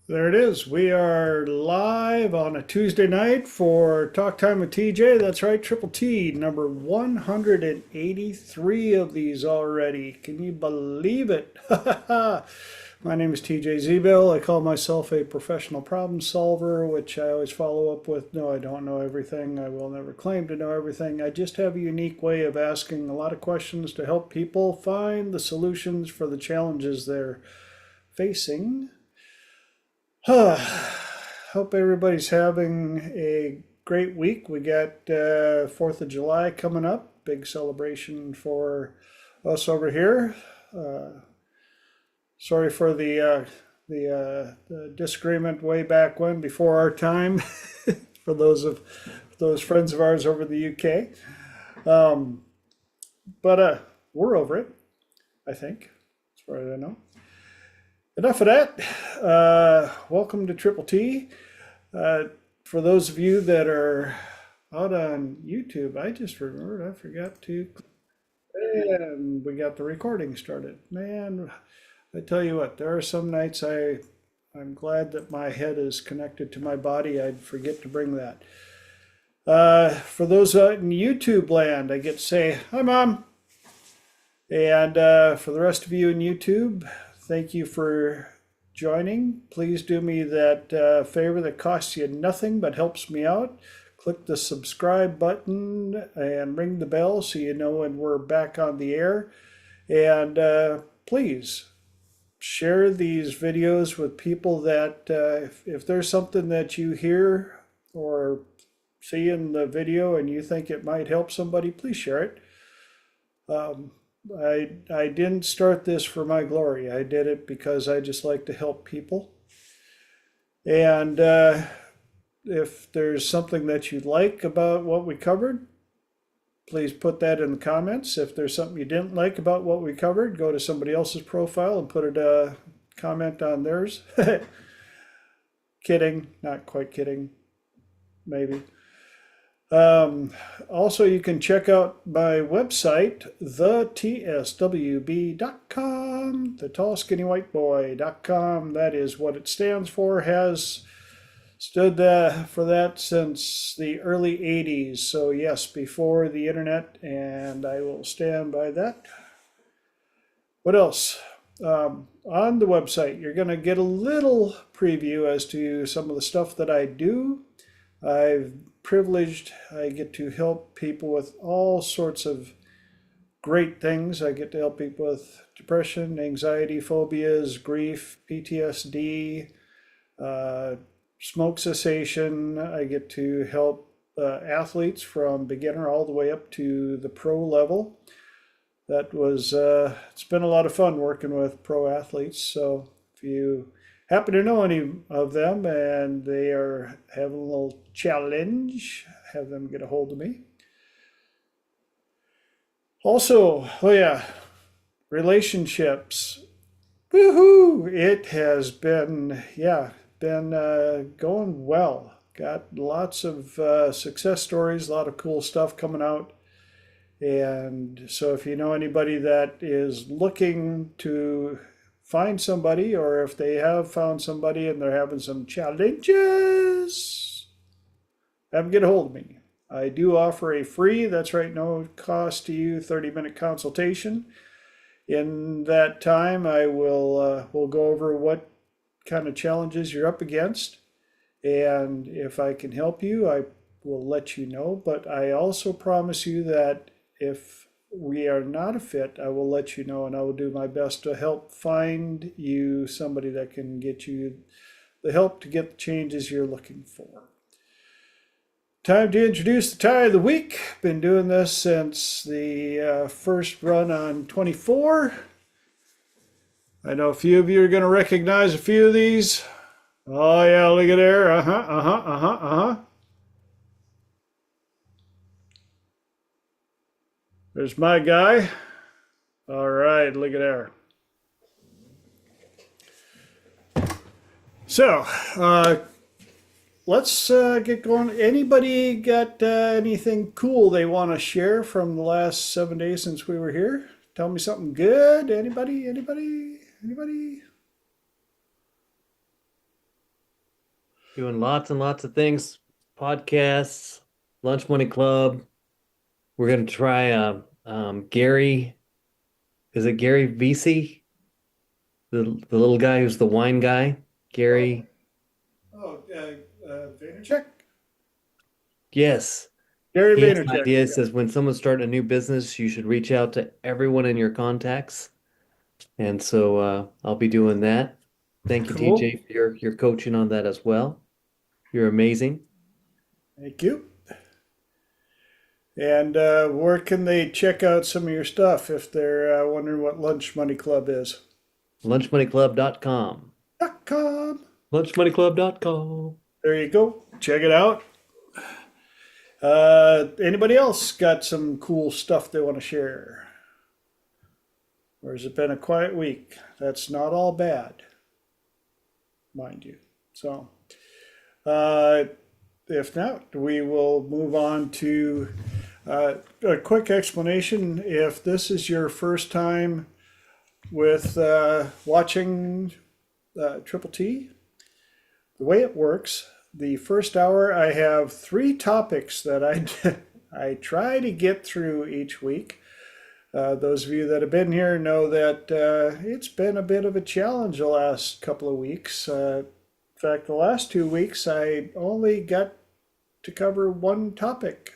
There it is. We are live on a Tuesday night for Talk Time with TJ. That's right, Triple T, number 183 of these already. Can you believe it? My name is TJ Zebel. I call myself a professional problem solver, which I always follow up with, no, I don't know everything. I will never claim to know everything. I just have a unique way of asking a lot of questions to help people find the solutions for the challenges they're facing. Hope everybody's having a great week. We got 4th of July coming up. Big celebration for us over here. Sorry for the disagreement way back when, before our time, for those friends of ours over the UK. But we're over it, I think, as far as I know. Enough of that. Welcome to Triple T. For those of you that are out on YouTube, I just remembered I forgot to, and we got the recording started. Man, I tell you what, there are some nights I'm glad that my head is connected to my body. I'd forget to bring that. For those in YouTube land, I get to say, hi, Mom. And for the rest of you in YouTube, thank you for joining. Please do me that favor that costs you nothing but helps me out. Click the subscribe button and ring the bell so you know when we're back on the air. And please share these videos with people that if there's something that you hear or see in the video and you think it might help somebody, please share it. I didn't start this for my glory. I did it because I just like to help people. And if there's something that you like about what we covered, please put that in the comments. If there's something you didn't like about what we covered, go to somebody else's profile and put a comment on theirs. Kidding, not quite kidding, maybe. Also, you can check out my website, thetswb.com, thetallskinnywhiteboy.com. That is what it stands for, has stood for that since the early 80s. So yes, before the internet, and I will stand by that. What else? On the website, you're going to get a little preview as to some of the stuff that I do. I'm privileged. I get to help people with all sorts of great things. I get to help people with depression, anxiety, phobias, grief, PTSD, smoke cessation. I get to help athletes from beginner all the way up to the pro level. It's been a lot of fun working with pro athletes. So if you happen to know any of them and they are having a little challenge, have them get a hold of me. Also, oh yeah, relationships. Woohoo! It has been, going well. Got lots of success stories, a lot of cool stuff coming out. And so if you know anybody that is looking to find somebody, or if they have found somebody and they're having some challenges, have them get a hold of me. I do offer a free, that's right, no cost to you, 30-minute consultation. In that time, I will go over what kind of challenges you're up against. And if I can help you, I will let you know. But I also promise you that if we are not a fit, I will let you know, and I will do my best to help find you somebody that can get you the help to get the changes you're looking for. Time to introduce the tie of the week. Been doing this since the first run on 24. I know a few of you are going to recognize a few of these. Oh yeah, look at there. There's my guy. All right, look at there. So, let's get going. Anybody got anything cool they want to share from the last 7 days since we were here? Tell me something good. Anybody? Doing lots and lots of things, podcasts, Lunch Money Club. We're gonna try Gary. Is it Gary VC? The little guy who's the wine guy? Oh, Gary. oh, Vaynerchuk? Yes. Gary He has an Vaynerchuk. idea. It says when someone's starting a new business, you should reach out to everyone in your contacts. And so I'll be doing that. Thank you, Cool. TJ, for your coaching on that as well. You're amazing. Thank you. And where can they check out some of your stuff if they're wondering what Lunch Money Club is? Lunchmoneyclub.com. .com. Lunchmoneyclub.com. There you go. Check it out. Anybody else got some cool stuff they want to share? Or has it been a quiet week? That's not all bad, mind you. So, uh, if not, we will move on to a quick explanation. If this is your first time with watching Triple T, the way it works, the first hour I have three topics that I try to get through each week. Those of you that have been here know that it's been a bit of a challenge the last couple of weeks. In fact, the last 2 weeks I only got to cover one topic.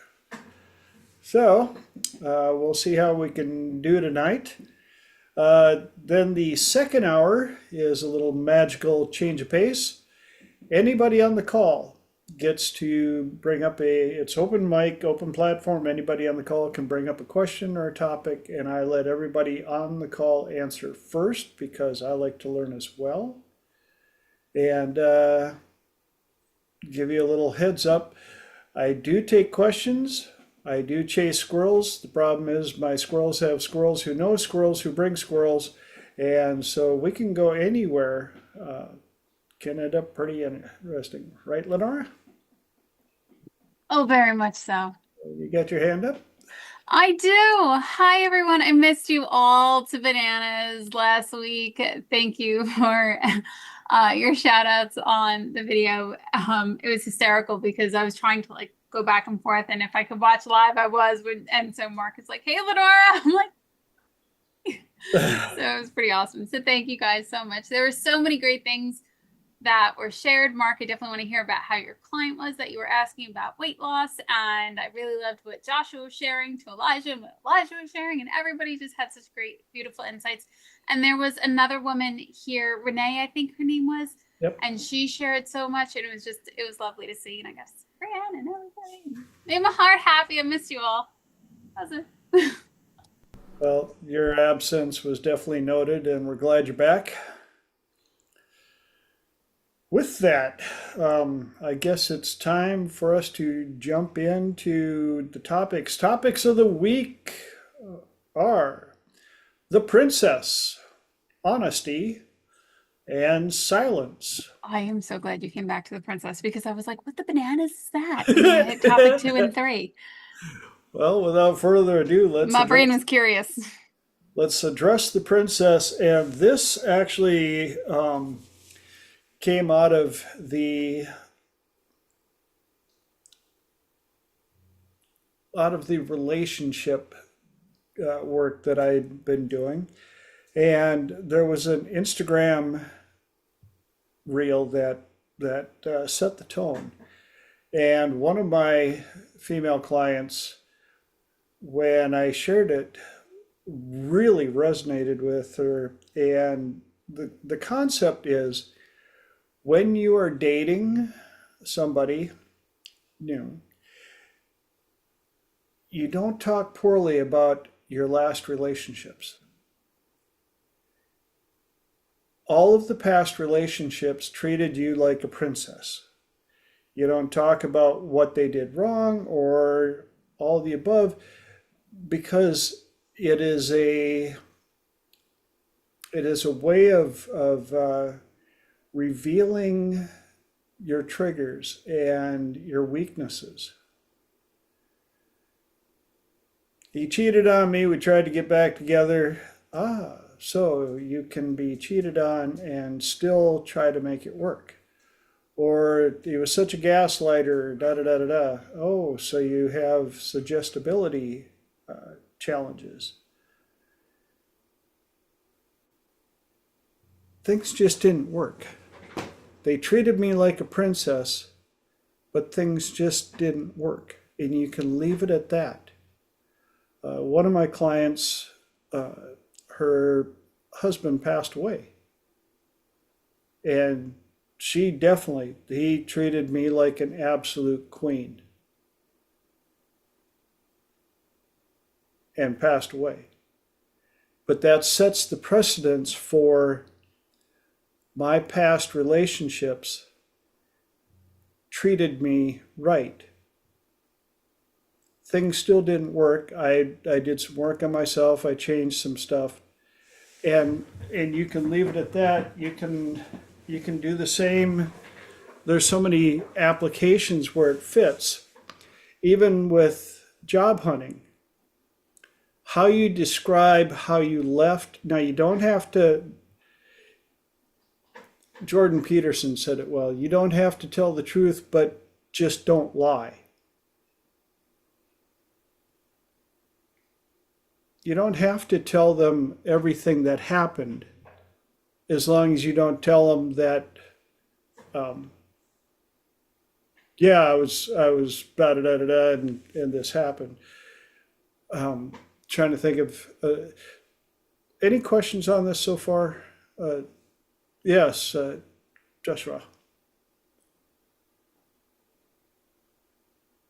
So we'll see how we can do tonight. Then the second hour is a little magical change of pace. Anybody on the call gets to bring up it's open mic, open platform. Anybody on the call can bring up a question or a topic, and I let everybody on the call answer first because I like to learn as well. And give you a little heads up. I do take questions. I do chase squirrels. The problem is my squirrels have squirrels who know squirrels who bring squirrels. And so we can go anywhere. Can end up pretty interesting. Right, Lenora? Oh, very much so. You got your hand up? I do. Hi, everyone. I missed you all to bananas last week. Thank you for your shout outs on the video. It was hysterical because I was trying to like go back and forth, and if I could watch live, I was. And so Mark is like, "Hey, Lenora," I'm like, so it was pretty awesome. So thank you guys so much. There were so many great things that were shared. Mark, I definitely want to hear about how your client was that you were asking about weight loss. And I really loved what Joshua was sharing to Elijah and what Elijah was sharing. And everybody just had such great, beautiful insights. And there was another woman here, Renee, I think her name was. Yep. And she shared so much. And it was lovely to see. And I guess Brianne and everybody made my heart happy. I missed you all. That was it. Well, your absence was definitely noted, and we're glad you're back. With that, I guess it's time for us to jump into the topics. Topics of the week are the princess, honesty, and silence. I am so glad you came back to the princess because I was like, what the bananas is that? And I hit topic 2 and 3. Well, without further ado, My brain was curious. let's address the princess. And this actually came out of the relationship work that I'd been doing, and there was an Instagram reel that set the tone. And one of my female clients, when I shared it, really resonated with her. And the concept is when you are dating somebody new, you don't talk poorly about your last relationships. All of the past relationships treated you like a princess. You don't talk about what they did wrong or all the above because it is a way of revealing your triggers and your weaknesses. He cheated on me. We tried to get back together. So you can be cheated on and still try to make it work. Or he was such a gaslighter, da da da da da. Oh, so you have suggestibility challenges. Things just didn't work. They treated me like a princess, but things just didn't work. And you can leave it at that. One of my clients, her husband passed away. And he treated me like an absolute queen and passed away. But that sets the precedence for my past relationships treated me right. Things still didn't work. I did some work on myself. I changed some stuff. And you can leave it at that. You can do the same. There's so many applications where it fits. Even with job hunting. How you describe how you left. Now you don't have to, Jordan Peterson said it well, you don't have to tell the truth, but just don't lie. You don't have to tell them everything that happened, as long as you don't tell them that, yeah, I was da da da da da, and this happened. Trying to think of any questions on this so far. Yes, Joshua.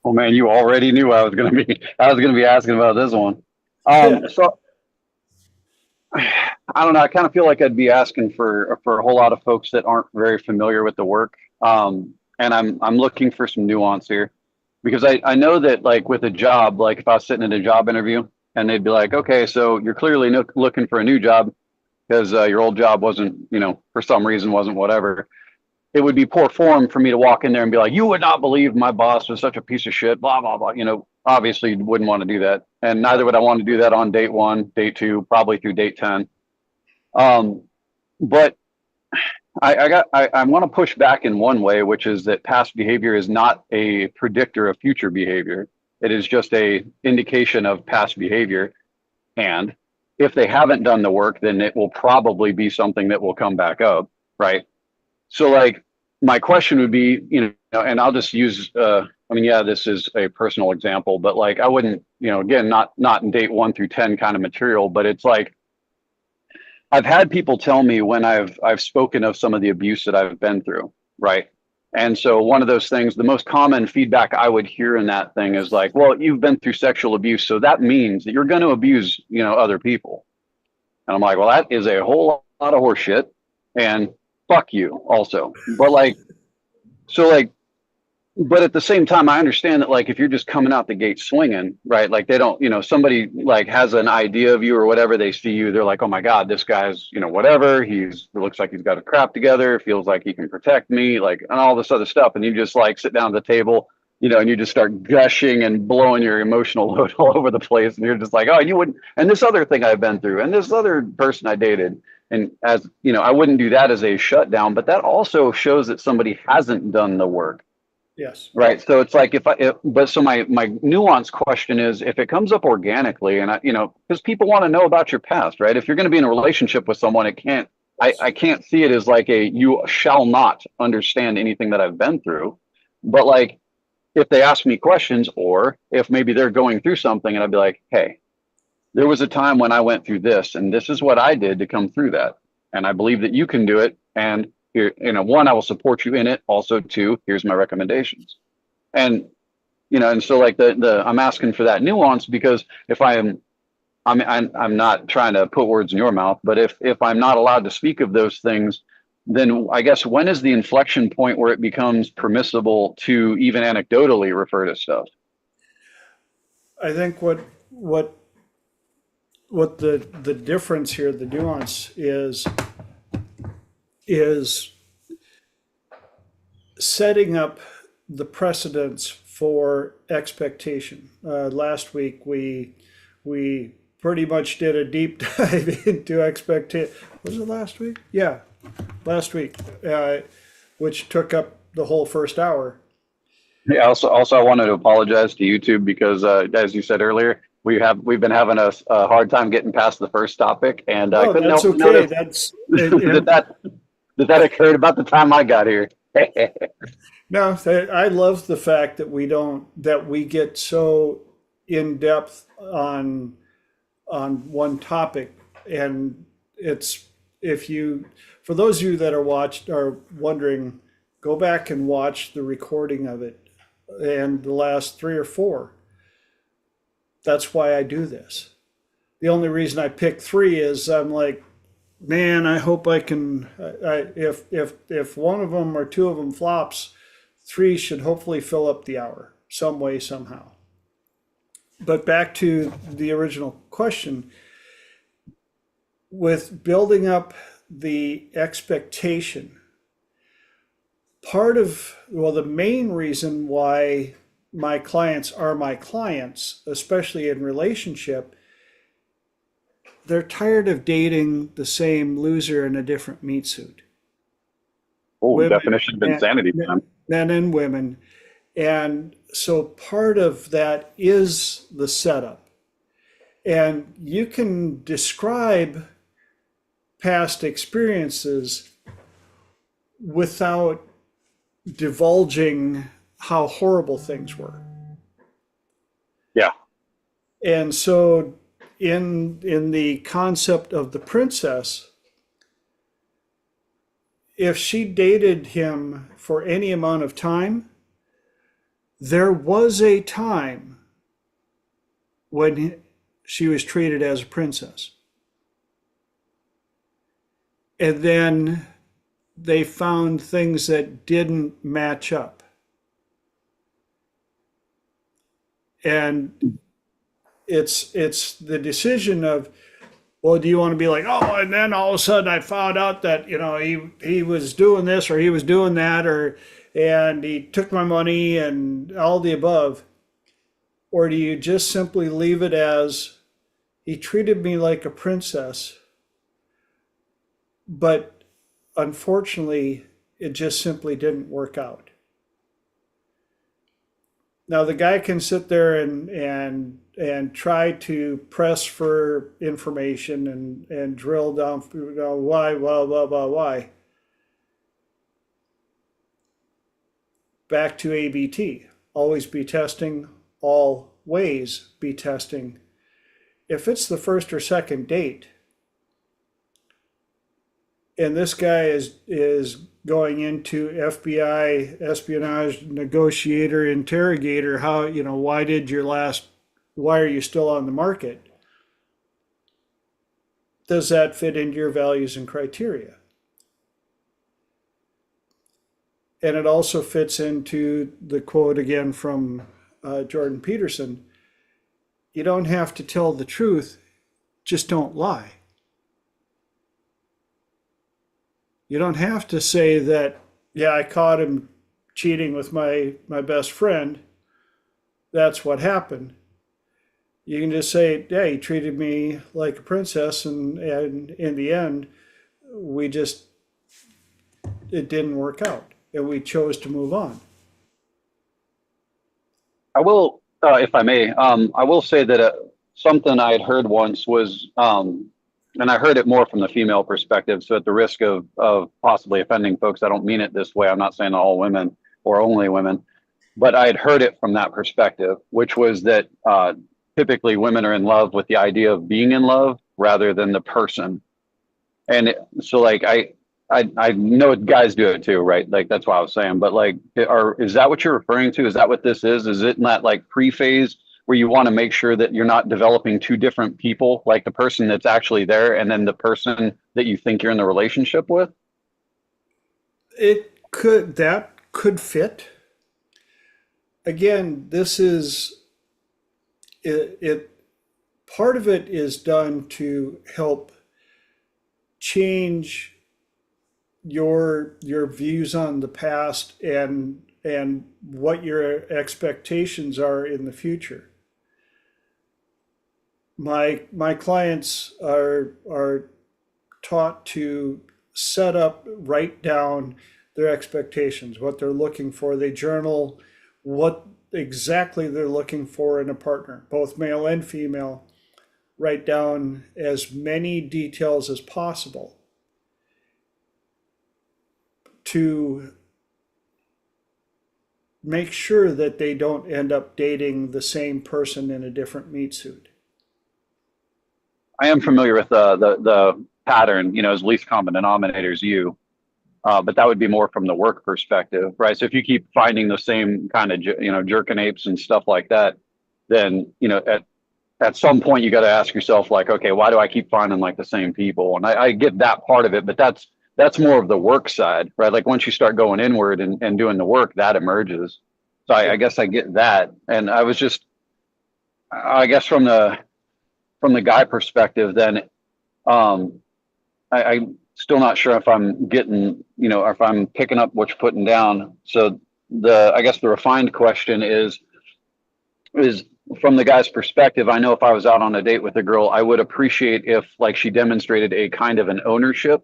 Oh man, you already knew I was gonna be asking about this one. So I don't know. I kind of feel like I'd be asking for a whole lot of folks that aren't very familiar with the work. And I'm looking for some nuance here, because I know that, like, with a job, like if I was sitting in a job interview and they'd be like, okay, so you're clearly looking for a new job because your old job wasn't, for some reason wasn't whatever. It would be poor form for me to walk in there and be like, you would not believe my boss was such a piece of shit, blah, blah, blah. Obviously you wouldn't want to do that. And neither would I want to do that on date 1, date 2, probably through date 10. But I want to push back in one way, which is that past behavior is not a predictor of future behavior. It is just a indication of past behavior. And if they haven't done the work, then it will probably be something that will come back up, right? So, like, my question would be, and I'll just use, this is a personal example, but like, I wouldn't, again, not in date 1 through 10 kind of material, but it's like, I've had people tell me when I've spoken of some of the abuse that I've been through, right? And so one of those things, the most common feedback I would hear in that thing is like, well, you've been through sexual abuse, so that means that you're going to abuse, other people. And I'm like, well, that is a whole lot of horseshit, and fuck you also. But like, so like, but at the same time, I understand that, like, if you're just coming out the gate swinging, right? Like, they don't, somebody like has an idea of you or whatever, they see you, they're like, oh my God, this guy's, whatever. It looks like he's got a crap together. Feels like he can protect me, like, and all this other stuff. And you just like sit down at the table, and you just start gushing and blowing your emotional load all over the place. And you're just like, oh, you wouldn't. And this other thing I've been through, and this other person I dated. And as I wouldn't do that as a shutdown, but that also shows that somebody hasn't done the work. Yes. Right. So it's like, so my nuanced question is, if it comes up organically, and because people want to know about your past, right? If you're going to be in a relationship with someone, I can't see it as like you shall not understand anything that I've been through. But like, if they ask me questions, or if maybe they're going through something and I'd be like, hey, there was a time when I went through this, and this is what I did to come through that. And I believe that you can do it. And here, 1, I will support you in it. Also, 2, here's my recommendations. And, and so like I'm asking for that nuance, because if I'm not trying to put words in your mouth, but if I'm not allowed to speak of those things, then I guess when is the inflection point where it becomes permissible to even anecdotally refer to stuff? I think what the difference here, the nuance is setting up the precedents for expectation. Last week we pretty much did a deep dive into expectation. Was it last week? Yeah, last week, which took up the whole first hour. Yeah. Also, I wanted to apologize to YouTube because, as you said earlier, we've been having a hard time getting past the first topic, and I Oh, couldn't that's help but okay. notice That's that that occurred about the time I got here. no, I love the fact that we get so in depth on one topic, and it's if you for those of you that are wondering, go back and watch the recording of it and the last three or four. That's why I do this. The only reason I pick three is I'm like, man, I hope I can. If one of them or two of them flops, three should hopefully fill up the hour some way somehow. But back to the original question, with building up the expectation, the main reason why my clients are my clients, especially in relationship, they're tired of dating the same loser in a different meat suit. Oh, Women, definition of insanity, man. men and women. And so part of that is the setup. And you can describe past experiences without divulging how horrible things were. Yeah. And so in the concept of the princess, if she dated him for any amount of time, there was a time when she was treated as a princess. And then they found things that didn't match up. And it's the decision of, well, do you want to be like, oh, and then all of a sudden I found out that, he was doing this or he was doing that, and he took my money and all the above? Or do you just simply leave it as, he treated me like a princess, but unfortunately, it just simply didn't work out? Now the guy can sit there and try to press for information and drill down, why, why. Back to ABT. Always be testing, always be testing. If it's the first or second date, and this guy is going into FBI espionage negotiator interrogator, why are you still on the market? Does that fit into your values and criteria? And it also fits into the quote again from Jordan Peterson: you don't have to tell the truth, just don't lie. You don't have to say that, yeah, I caught him cheating with my best friend. That's what happened. You can just say, yeah, he treated me like a princess, and in the end, it didn't work out, and we chose to move on. I will, if I may, I will say that something I had heard once was, and I heard it more from the female perspective. So at the risk of possibly offending folks, I don't mean it this way. I'm not saying all women or only women, but I had heard it from that perspective, which was that typically women are in love with the idea of being in love rather than the person. And so like, I know guys do it too, right? Like, that's what I was saying, but like, is that what you're referring to? Is that what this is? Is it not like pre-phase where you want to make sure that you're not developing two different people, like the person that's actually there and then the person that you think you're in the relationship with? That could fit. Again, this is it. Part of it is done to help change your views on the past and what your expectations are in the future. My clients are taught to set up, write down their expectations, what they're looking for. They journal what exactly they're looking for in a partner, both male and female. Write down as many details as possible to make sure that they don't end up dating the same person in a different meat suit. I am familiar with the pattern, as least common denominator is you. But that would be more from the work perspective, right? So if you keep finding the same kind of, jerkin apes and stuff like that, then, at some point you got to ask yourself, like, okay, why do I keep finding like the same people? And I get that part of it, but that's more of the work side, right? Like once you start going inward and doing the work, that emerges. So I guess I get that. And I guess from the guy perspective, then, I'm still not sure if I'm getting, if I'm picking up what you're putting down. So I guess the refined question is from the guy's perspective. I know if I was out on a date with a girl, I would appreciate if like she demonstrated a kind of an ownership,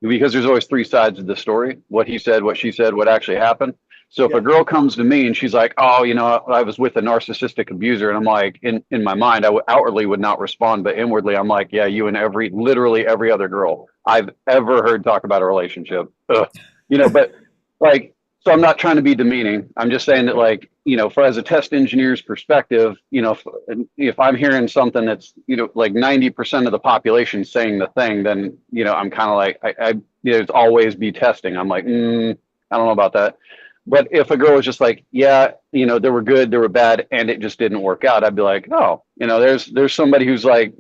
because there's always three sides of the story: what he said, what she said, what actually happened. So if Yeah. a girl comes to me and she's like, oh, I was with a narcissistic abuser, and I'm like, in my mind, outwardly would not respond, but inwardly, I'm like, yeah, you and literally every other girl I've ever heard talk about a relationship. Ugh. But like, so I'm not trying to be demeaning. I'm just saying that, like, as a test engineer's perspective, if I'm hearing something that's, like 90% of the population saying the thing, then, I'm kind of like, it's always be testing. I'm like, I don't know about that. But if a girl was just like, yeah, they were good, they were bad, and it just didn't work out, I'd be like, oh, there's somebody who's like,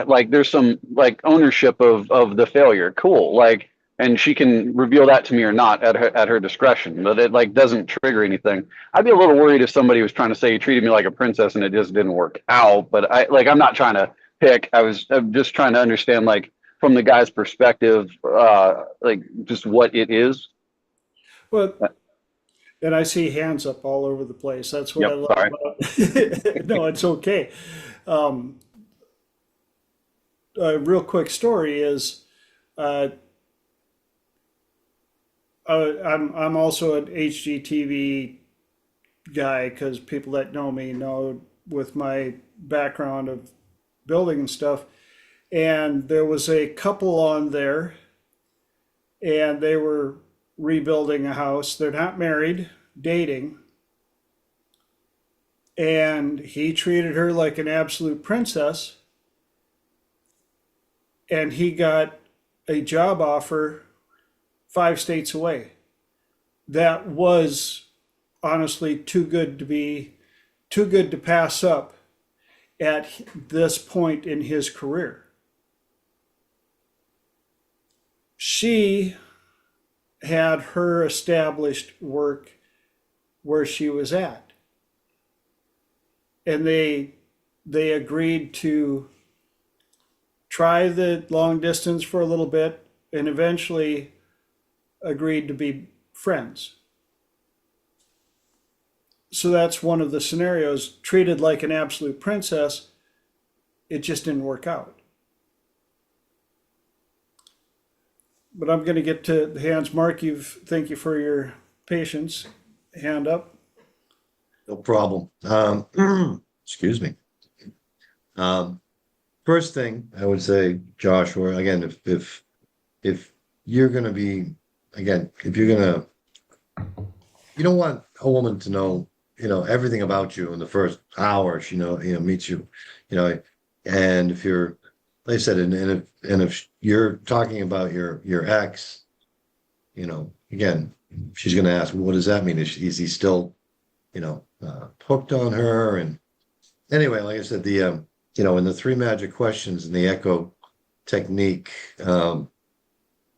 like there's some like ownership of the failure. Cool. Like, and she can reveal that to me or not at her discretion, but it like doesn't trigger anything. I'd be a little worried if somebody was trying to say you treated me like a princess and it just didn't work out. But I'm not trying to pick. I'm just trying to understand, like, from the guy's perspective, like just what it is. Well, and I see hands up all over the place. That's what I Yep. love Sorry. about. No, it's okay. Um, a real quick story is, uh, I'm also an HGTV guy, because people that know me know with my background of building and stuff. And there was a couple on there, and they were rebuilding a house. They're not married, dating. And he treated her like an absolute princess. And he got a job offer 5 states away. That was honestly too good to pass up at this point in his career. She had her established work where she was at, and they agreed to try the long distance for a little bit, and eventually agreed to be friends. So that's one of the scenarios. Treated like an absolute princess, it just didn't work out. But I'm going to get to the hands. Mark, thank you for your patience. Hand up. No problem. Excuse me. First thing I would say, Joshua, again, if you're going to be, again, if you're going to, you don't want a woman to know, everything about you in the first hour she meets you, and if you're, like I said, and if you're talking about your ex, again, she's going to ask, well, what does that mean? Is he still, hooked on her? And anyway, like I said, in the three magic questions and the echo technique, I've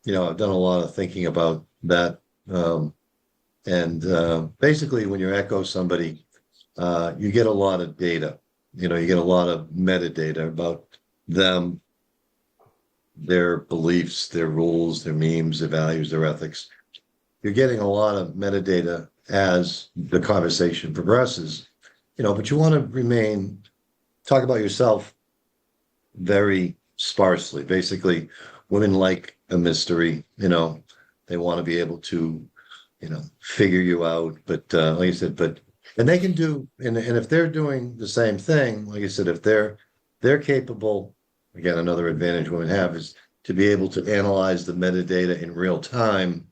done a lot of thinking about that. And basically, when you echo somebody, you get a lot of data. You get a lot of metadata about them, their beliefs, their rules, their memes, their values, their ethics. You're getting a lot of metadata as the conversation progresses, but you want to talk about yourself very sparsely. Basically, women like a mystery, They want to be able to, figure you out. But like I said, and they can do, and if they're doing the same thing, like I said, if they're capable, again, another advantage women have is to be able to analyze the metadata in real time.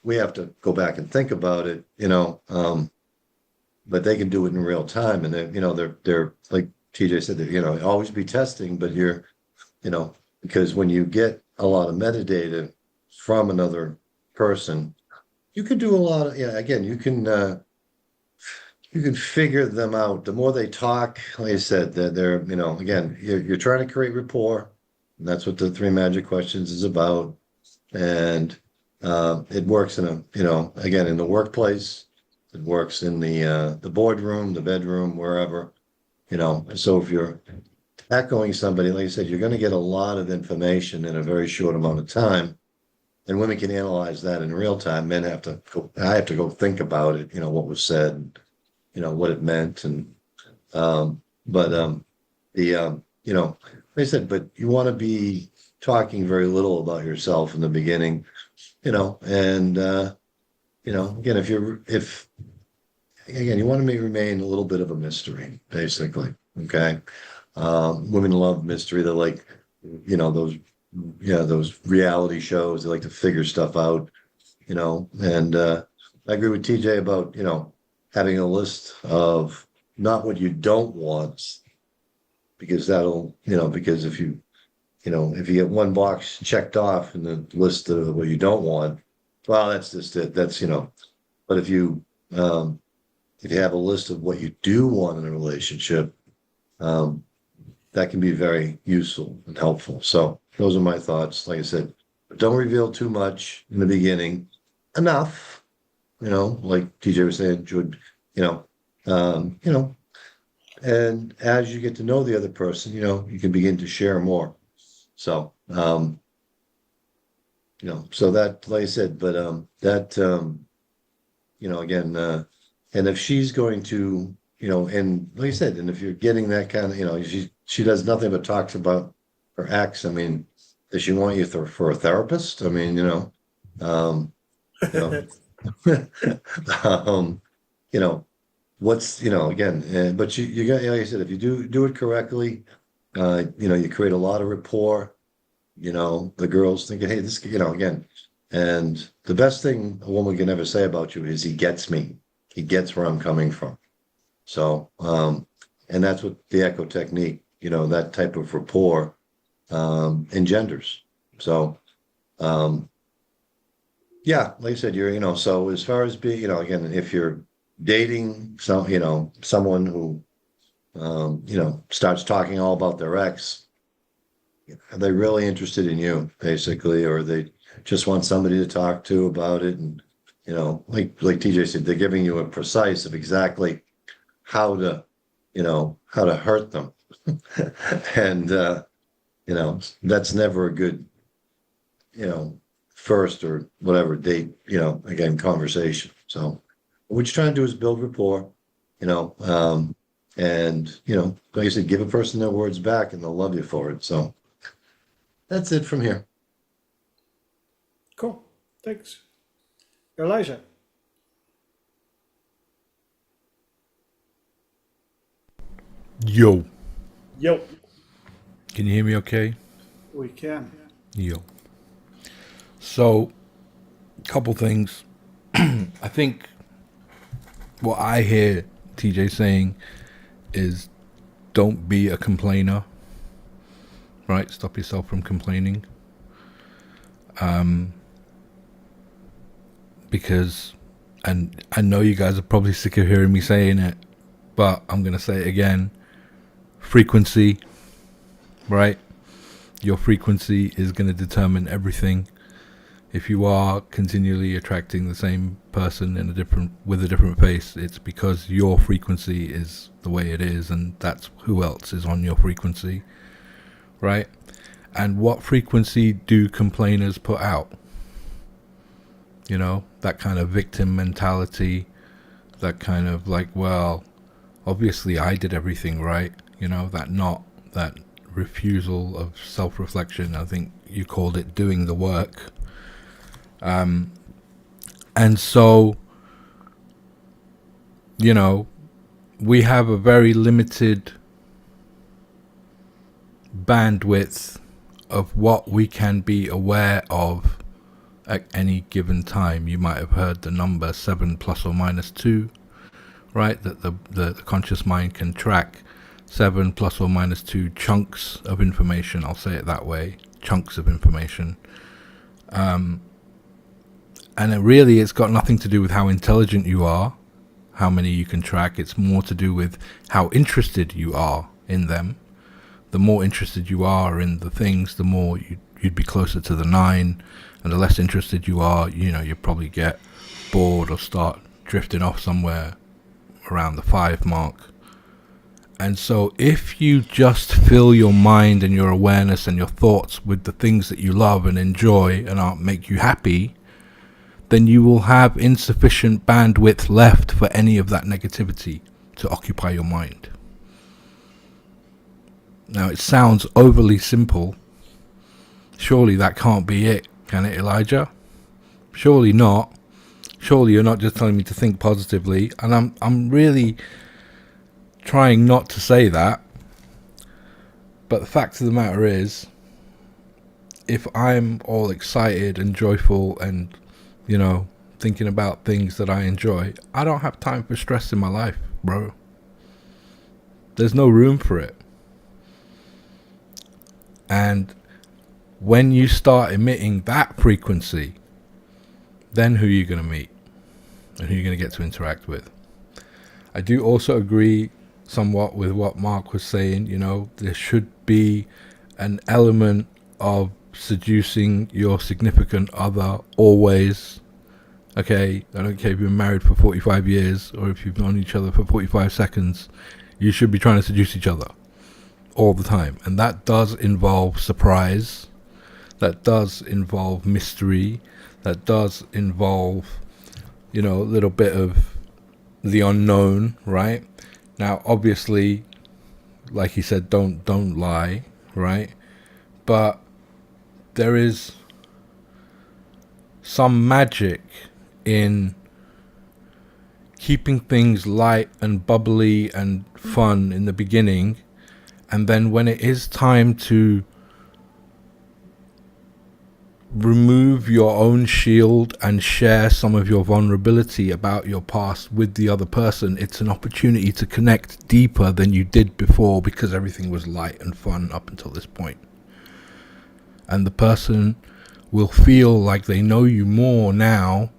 We have to go back and think about it, but they can do it in real time. And they're like TJ said, that, always be testing, but because when you get a lot of metadata from another person, you can do a lot of, again, you can figure them out. The more they talk, like I said, that they're, again, you're trying to create rapport. And that's what the 3 magic questions is about. And it works in again, in the workplace, it works in the boardroom, the bedroom, wherever, so if you're echoing somebody, like I said, you're going to get a lot of information in a very short amount of time. And women can analyze that in real time. Men have to I have to go think about it, what was said, what it meant. And, they said, but you want to be talking very little about yourself in the beginning, and, again, again, you want to remain a little bit of a mystery, basically. Okay. Women love mystery. They're like, those reality shows. They like to figure stuff out, and I agree with TJ about, having a list of not what you don't want, because because if you get one box checked off in the list of what you don't want, well, that's just it. That's, but if you have a list of what you do want in a relationship, that can be very useful and helpful. So those are my thoughts. Like I said, but don't reveal too much in the beginning. Enough, like TJ was saying, and as you get to know the other person, you can begin to share more. So, so that, like I said, but again, and if she's going to, and like I said, and if you're getting that kind of, she does nothing but talks about her ex. I mean, does she want you for a therapist? I mean, what's, again, but you got, like I said, if you do it correctly, you create a lot of rapport, the girls thinking, hey, this, again, and the best thing a woman can ever say about you is he gets me. He gets where I'm coming from. So, and that's what the echo technique, that type of rapport, engenders. So, yeah, like I said, you're, so as far as being, again, if you're dating someone who, starts talking all about their ex, are they really interested in you, basically, or they just want somebody to talk to about it? And, like TJ said, they're giving you a precise of exactly how to hurt them. And, that's never a good, first or whatever date, again, conversation. So what you're trying to do is build rapport, and, like I said, give a person their words back and they'll love you for it. So that's it from here. Cool. Thanks. Elijah. Yo, Yo, can you hear me okay? we can. Yo. So, couple things. I think what I hear TJ saying is don't be a complainer, right? Stop yourself from complaining. Because, and I know you guys are probably sick of hearing me saying it, but I'm going to say it again. Frequency, right? Your frequency is going to determine everything. If you are continually attracting the same person with a different pace, it's because your frequency is the way it is, and that's who else is on your frequency, right? And what frequency do complainers put out? That kind of victim mentality, that kind of like, well, obviously I did everything right, that refusal of self-reflection. I think you called it doing the work. And so, you know, we have a very limited bandwidth of what we can be aware of at any given time. You might have heard the number 7 plus or minus 2, right? That the conscious mind can track 7 plus or minus 2 chunks of information. I'll say it that way, chunks of information. And it's got nothing to do with how intelligent you are, how many you can track. It's more to do with how interested you are in them. The more interested you are in the things, the more you'd be closer to the 9, and the less interested you are, you'd probably get bored or start drifting off somewhere around the 5 mark. And so if you just fill your mind and your awareness and your thoughts with the things that you love and enjoy and make you happy, then you will have insufficient bandwidth left for any of that negativity to occupy your mind. Now, it sounds overly simple. Surely that can't be it, can it, Elijah? Surely not. Surely you're not just telling me to think positively. And I'm really trying not to say that. But the fact of the matter is, if I'm all excited and joyful and thinking about things that I enjoy, I don't have time for stress in my life, bro. There's no room for it. And when you start emitting that frequency, then who are you going to meet? And who are you going to get to interact with? I do also agree somewhat with what Mark was saying. There should be an element of seducing your significant other always. Okay, I don't care if you've been married for 45 years or if you've known each other for 45 seconds, you should be trying to seduce each other all the time. And that does involve surprise, that does involve mystery, that does involve, a little bit of the unknown, right? Now, obviously, like he said, don't lie, right? But there is some magic in keeping things light and bubbly and fun in the beginning, and then when it is time to remove your own shield and share some of your vulnerability about your past with the other person, it's an opportunity to connect deeper than you did before, because everything was light and fun up until this point. And the person will feel like they know you more now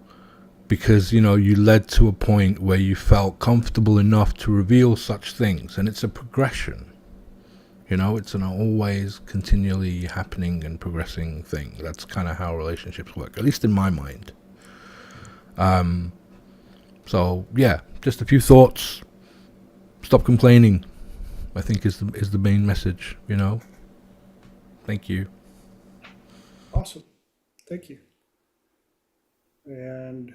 because, you led to a point where you felt comfortable enough to reveal such things. And it's a progression. It's an always continually happening and progressing thing. That's kind of how relationships work, at least in my mind. So yeah, just a few thoughts. Stop complaining, I think is the main message, Thank you. Awesome. Thank you. And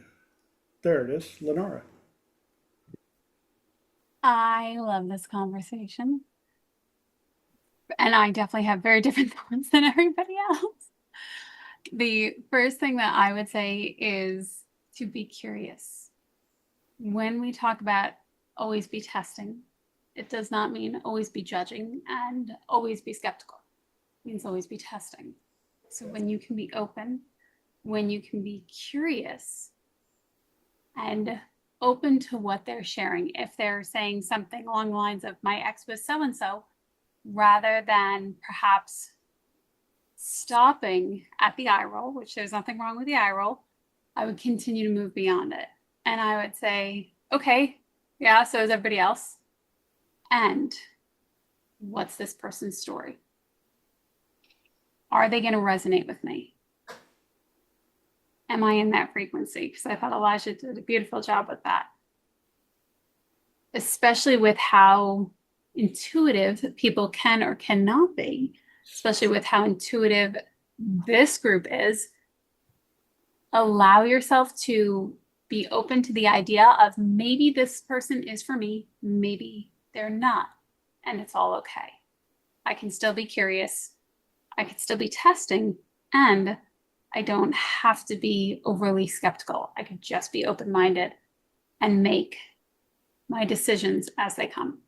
there it is, Lenora. I love this conversation. And I definitely have very different thoughts than everybody else. The first thing that I would say is to be curious. When we talk about always be testing, it does not mean always be judging and always be skeptical. It means always be testing. So when you can be open, when you can be curious and open to what they're sharing, if they're saying something along the lines of my ex was so-and-so, rather than perhaps stopping at the eye roll, which there's nothing wrong with the eye roll, I would continue to move beyond it. And I would say, okay, yeah, so is everybody else. And what's this person's story? Are they going to resonate with me? Am I in that frequency? Because I thought Elijah did a beautiful job with that. Especially with how intuitive people can or cannot be, especially with how intuitive this group is. Allow yourself to be open to the idea of maybe this person is for me, maybe they're not, and it's all okay. I can still be curious. I could still be testing, and I don't have to be overly skeptical. I could just be open-minded and make my decisions as they come.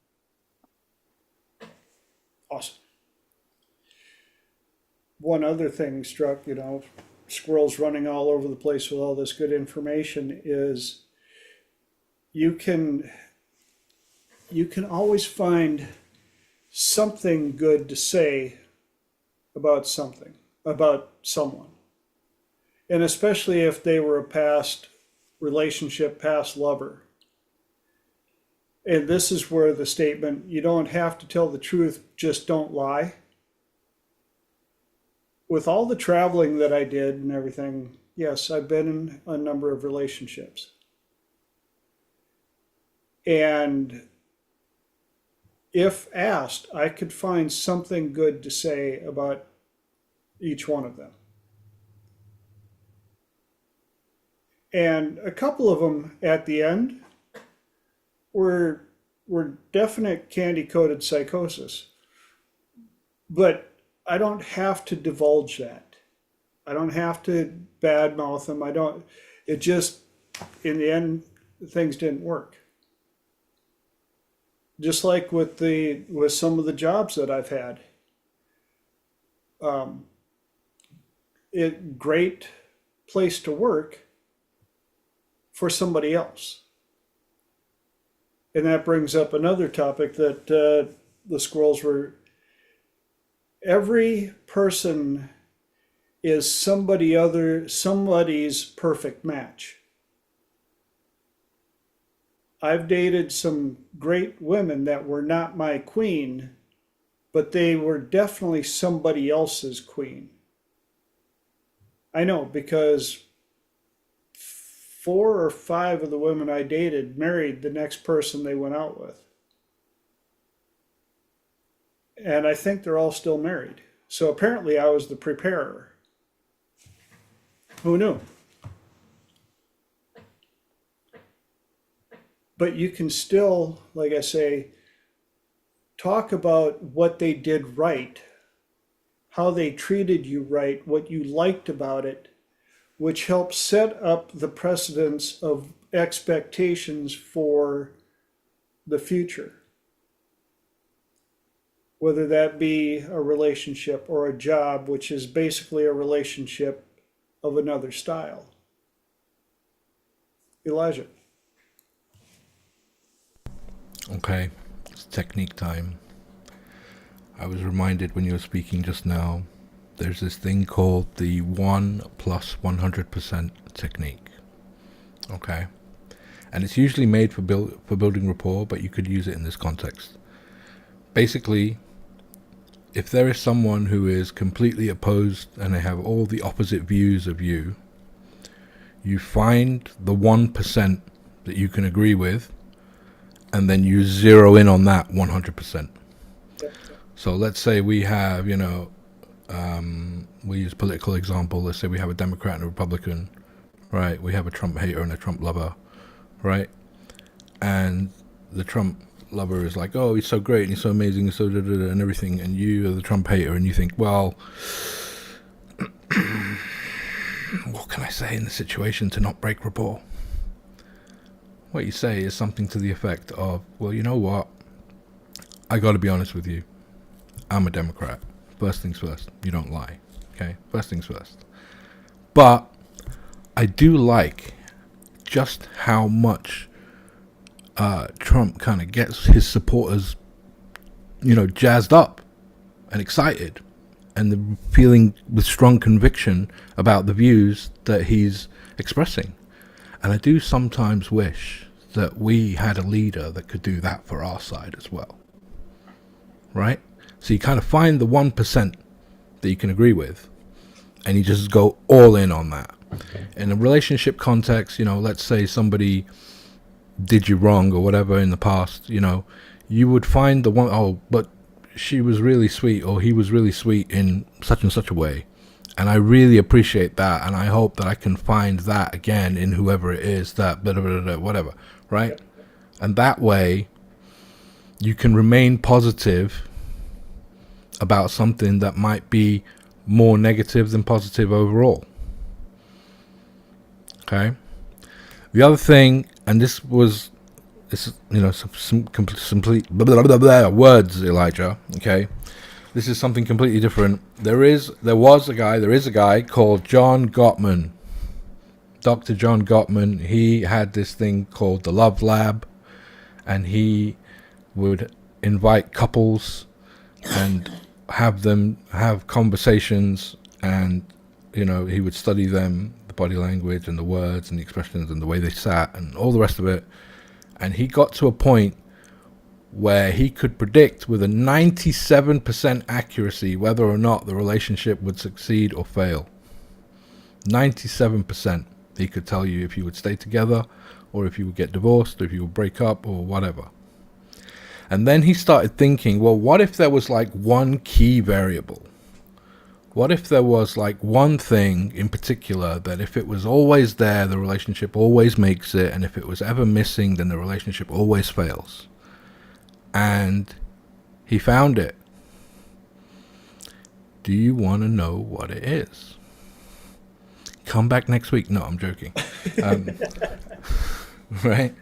Awesome. One other thing struck, squirrels running all over the place with all this good information, is you can always find something good to say about someone. And especially if they were a past relationship, past lover. And this is where the statement, you don't have to tell the truth, just don't lie. With all the traveling that I did and everything, yes, I've been in a number of relationships. And if asked, I could find something good to say about each one of them. And a couple of them at the end were definite candy-coated psychosis. But I don't have to divulge that. I don't have to badmouth them. It just, in the end, things didn't work. Just like with some of the jobs that I've had. Great place to work for somebody else. And that brings up another topic that the squirrels were. Every person is somebody's perfect match. I've dated some great women that were not my queen, but they were definitely somebody else's queen. I know, because 4 or 5 of the women I dated married the next person they went out with. And I think they're all still married. So apparently I was the preparer. Who knew? But you can still, like I say, talk about what they did right, how they treated you right, what you liked about it, which helps set up the precedence of expectations for the future. Whether that be a relationship or a job, which is basically a relationship of another style. Elijah. Okay, it's technique time. I was reminded when you were speaking just now, there's this thing called the 1 plus 100% technique. Okay, and it's usually made for building rapport, but you could use it in this context. Basically, if there is someone who is completely opposed and they have all the opposite views of you, you find the 1% that you can agree with, and then you zero in on that 100%. So let's say we have, we use a political example. Let's say we have a Democrat and a Republican, right? We have a Trump hater and a Trump lover, right? And the Trump lover is like, oh, he's so great and he's so amazing and so da-da-da and everything, and you are the Trump hater and you think, well, what can I say in the situation to not break rapport? What you say is something to the effect of, well, you know what, I got to be honest with you, I'm a Democrat. First things first, you don't lie, okay? First things first. But I do like just how much Trump kind of gets his supporters, jazzed up and excited, and the feeling with strong conviction about the views that he's expressing. And I do sometimes wish that we had a leader that could do that for our side as well, right? So you kind of find the 1% that you can agree with, and you just go all in on that. In a relationship context, let's say somebody did you wrong or whatever in the past, you would find the one, oh, but she was really sweet or he was really sweet in such and such a way. And I really appreciate that. And I hope that I can find that again in whoever it is, that blah, blah, blah, blah, whatever, right? And that way you can remain positive about something that might be more negative than positive overall, Okay. The other thing, and this is some complete blah, blah, blah, blah, words, Elijah. Okay. This is something completely different. There is a guy called John Gottman. Dr. John Gottman. He had this thing called the Love Lab, and he would invite couples and have them have conversations, and he would study them, the body language and the words and the expressions and the way they sat and all the rest of it. And he got to a point where he could predict with a 97% accuracy whether or not the relationship would succeed or fail. 97%. He could tell you if you would stay together, or if you would get divorced, or if you would break up, or whatever. And then he started thinking, well, what if there was like one key variable? What if there was like one thing in particular that if it was always there, the relationship always makes it, and if it was ever missing, then the relationship always fails? And he found it. Do you want to know what it is? Come back next week. No, I'm joking. Right?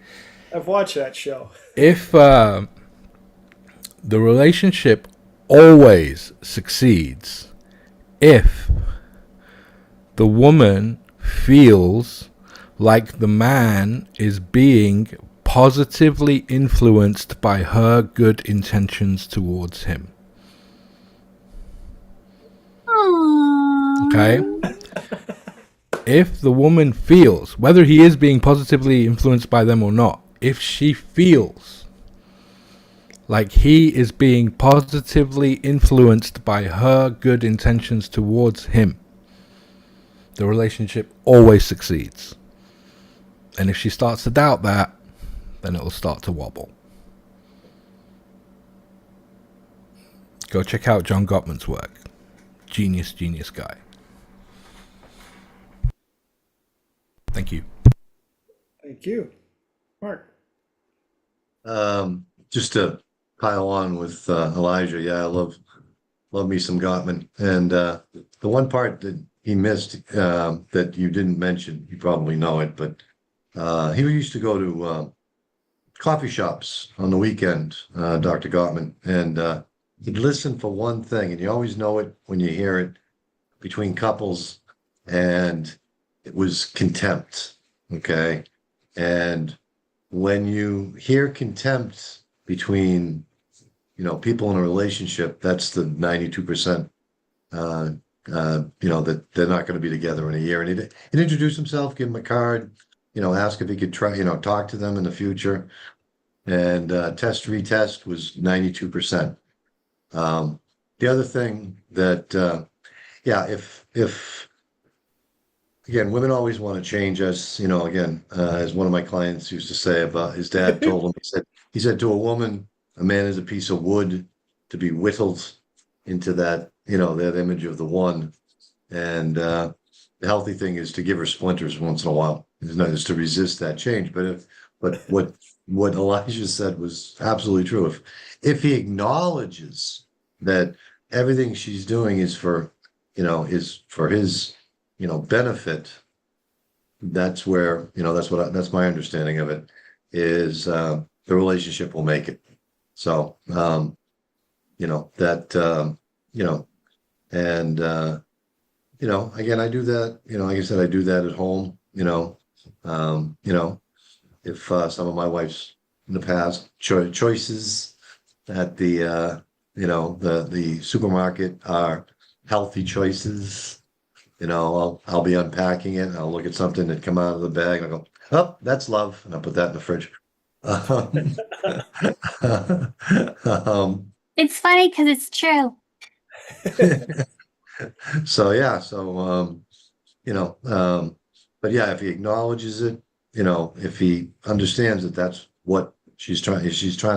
I've watched that show. If the relationship always succeeds if the woman feels like the man is being positively influenced by her good intentions towards him. Okay? If the woman feels, whether he is being positively influenced by them or not, if she feels like he is being positively influenced by her good intentions towards him, the relationship always succeeds. And if she starts to doubt that, then it'll start to wobble. Go check out John Gottman's work. Genius guy. Thank you. Thank you. Mark. Just to pile on with Elijah, yeah, I love me some Gottman. And the one part that he missed that you didn't mention, you probably know it, but he used to go to coffee shops on the weekend, Dr. Gottman, and he'd listen for one thing, and you always know it when you hear it between couples, and it was contempt. Okay. And when you hear contempt between, people in a relationship, that's the 92%, that they're not going to be together in a year. And he'd introduce himself, give him a card, ask if he could try, talk to them in the future. And test retest was 92%. The other thing that, if again, women always want to change us, as one of my clients used to say about his dad told him, he said to a woman, a man is a piece of wood to be whittled into that, that image of the one. And the healthy thing is to give her splinters once in a while, is to resist that change. But what Elijah said was absolutely true. If he acknowledges that everything she's doing is for his, benefit, that's where, that's my understanding of it, is the relationship will make it. So, and again, I do that, like I said, I do that at home, if some of my wife's in the past choices at the the supermarket are healthy choices, I'll be unpacking it and I'll look at something that come out of the bag and I'll go, oh, that's love, and I'll put that in the fridge. It's funny because it's true. But yeah, if he acknowledges it, if he understands that that's what she's trying to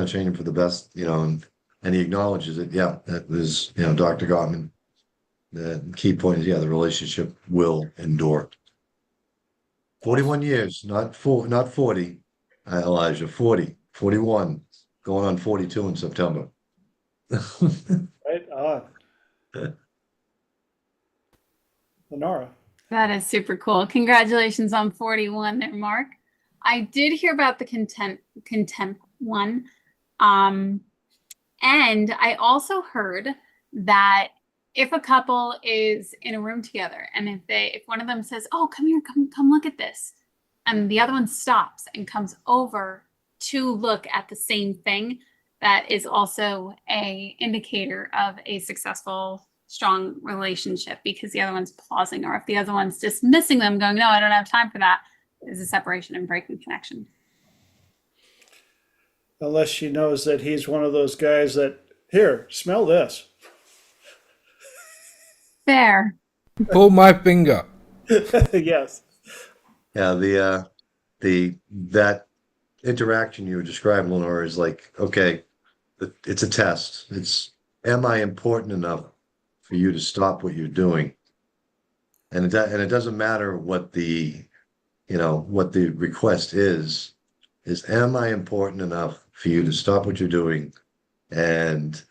change him for the best, and he acknowledges it, yeah, that was, Dr. Gottman. The key point is, the relationship will endure. 41 years, not 40, Elijah, 41, going on 42 in September. Right on. Lenora. That is super cool. Congratulations on 41 there, Mark. I did hear about the contempt one. And I also heard that if a couple is in a room together and if one of them says, "Oh, come here, come look at this," and the other one stops and comes over to look at the same thing, that is also a indicator of a successful, strong relationship, because the other one's pausing, or if the other one's dismissing them, going, "No, I don't have time for that," is a separation and breaking connection. Unless she knows that he's one of those guys that, here, smell this. Fair. Pull my finger. Yes. Yeah, that interaction you were describing, Lenore, is like, okay, it's a test. Am I important enough for you to stop what you're doing? And it doesn't matter what the request is am I important enough for you to stop what you're doing and,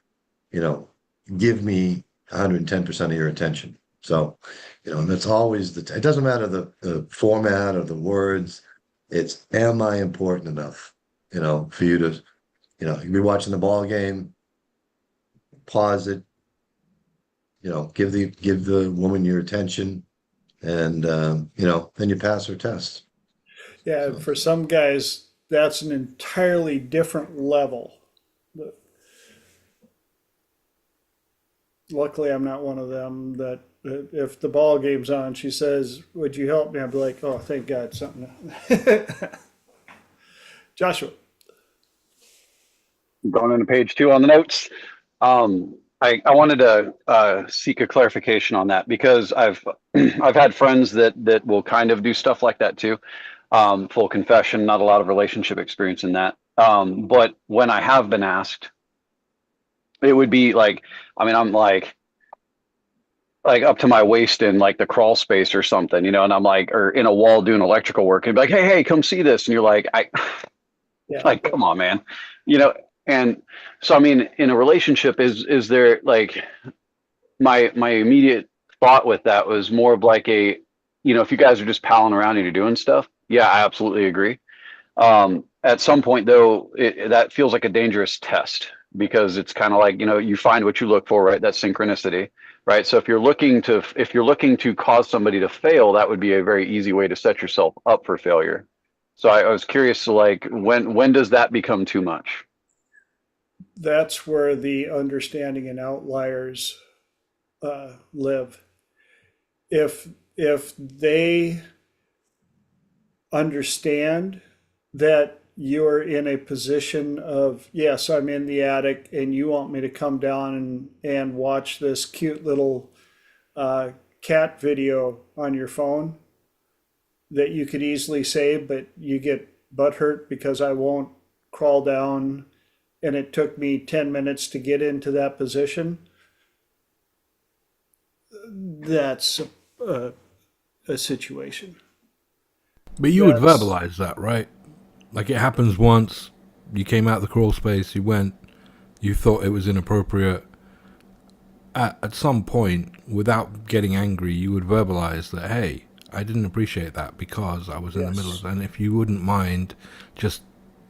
give me 110% of your attention? So, and that's always it doesn't matter the format or the words. It's, am I important enough, for you to, you'd be watching the ball game, pause it, give the woman your attention, and, then you pass her test. Yeah, So, for some guys, that's an entirely different level. But luckily, I'm not one of them that if the ball game's on, she says, "Would you help me?" I'd be like, "Oh, thank God, something." Joshua. Going into page 2 on the notes. I wanted to seek a clarification on that, because I've I've had friends that will kind of do stuff like that too. Full confession, not a lot of relationship experience in that. But when I have been asked, it would be like, I mean, I'm like up to my waist in like the crawl space or something, and I'm like, or in a wall doing electrical work, and be like, hey, come see this, and you're like, Yeah. like, come on, man, you know. And so, I mean, in a relationship, is there like, my immediate thought with that was more of like a, if you guys are just palling around and you're doing stuff, yeah, I absolutely agree. At some point though, that feels like a dangerous test, because it's kind of like, you find what you look for, right? That's synchronicity, right? So if you're looking to cause somebody to fail, that would be a very easy way to set yourself up for failure. So I was curious to like, when does that become too much? That's where the understanding and outliers live. If they understand that you're in a position of, yes, I'm in the attic and you want me to come down and watch this cute little cat video on your phone that you could easily save, but you get butthurt because I won't crawl down and it took me 10 minutes to get into that position. That's a situation. But you would That's, verbalize that, right? Like, it happens once, you came out the crawl space, you went, you thought it was inappropriate. At some point, without getting angry, you would verbalize that, hey, I didn't appreciate that because I was in the middle of yes. that. And if you wouldn't mind, just,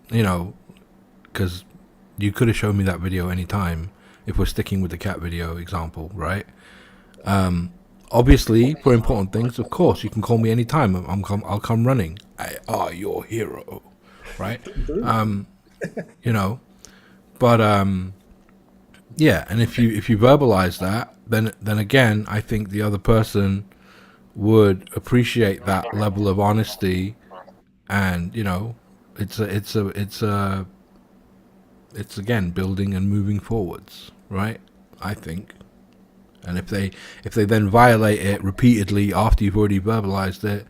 because you could have shown me that video anytime, if we're sticking with the cat video example, right? Obviously, for important things, of course, you can call me anytime. I'll come running. I are your hero, right? But yeah. And if you verbalize that, then again, I think the other person would appreciate that level of honesty, and it's again building and moving forwards, right? I think. And if they then violate it repeatedly after you've already verbalized it,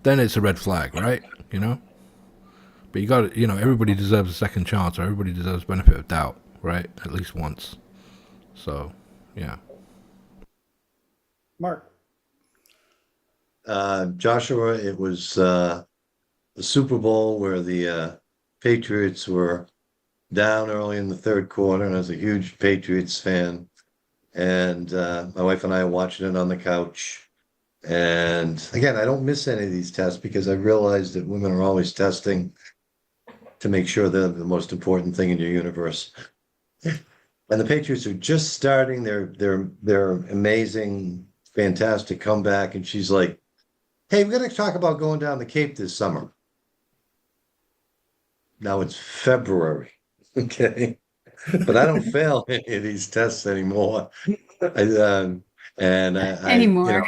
then it's a red flag, right? But you got to, everybody deserves a second chance, or everybody deserves benefit of doubt, right? At least once. So, yeah. Mark. Joshua, it was the Super Bowl where the Patriots were down early in the third quarter, and I was a huge Patriots fan. And my wife and I are watching it on the couch. And again, I don't miss any of these tests because I realized that women are always testing to make sure they're the most important thing in your universe. And the Patriots are just starting their amazing, fantastic comeback. And she's like, "Hey, we're going to talk about going down the Cape this summer." Now it's February, okay? But I don't fail any of these tests anymore. I, Anymore.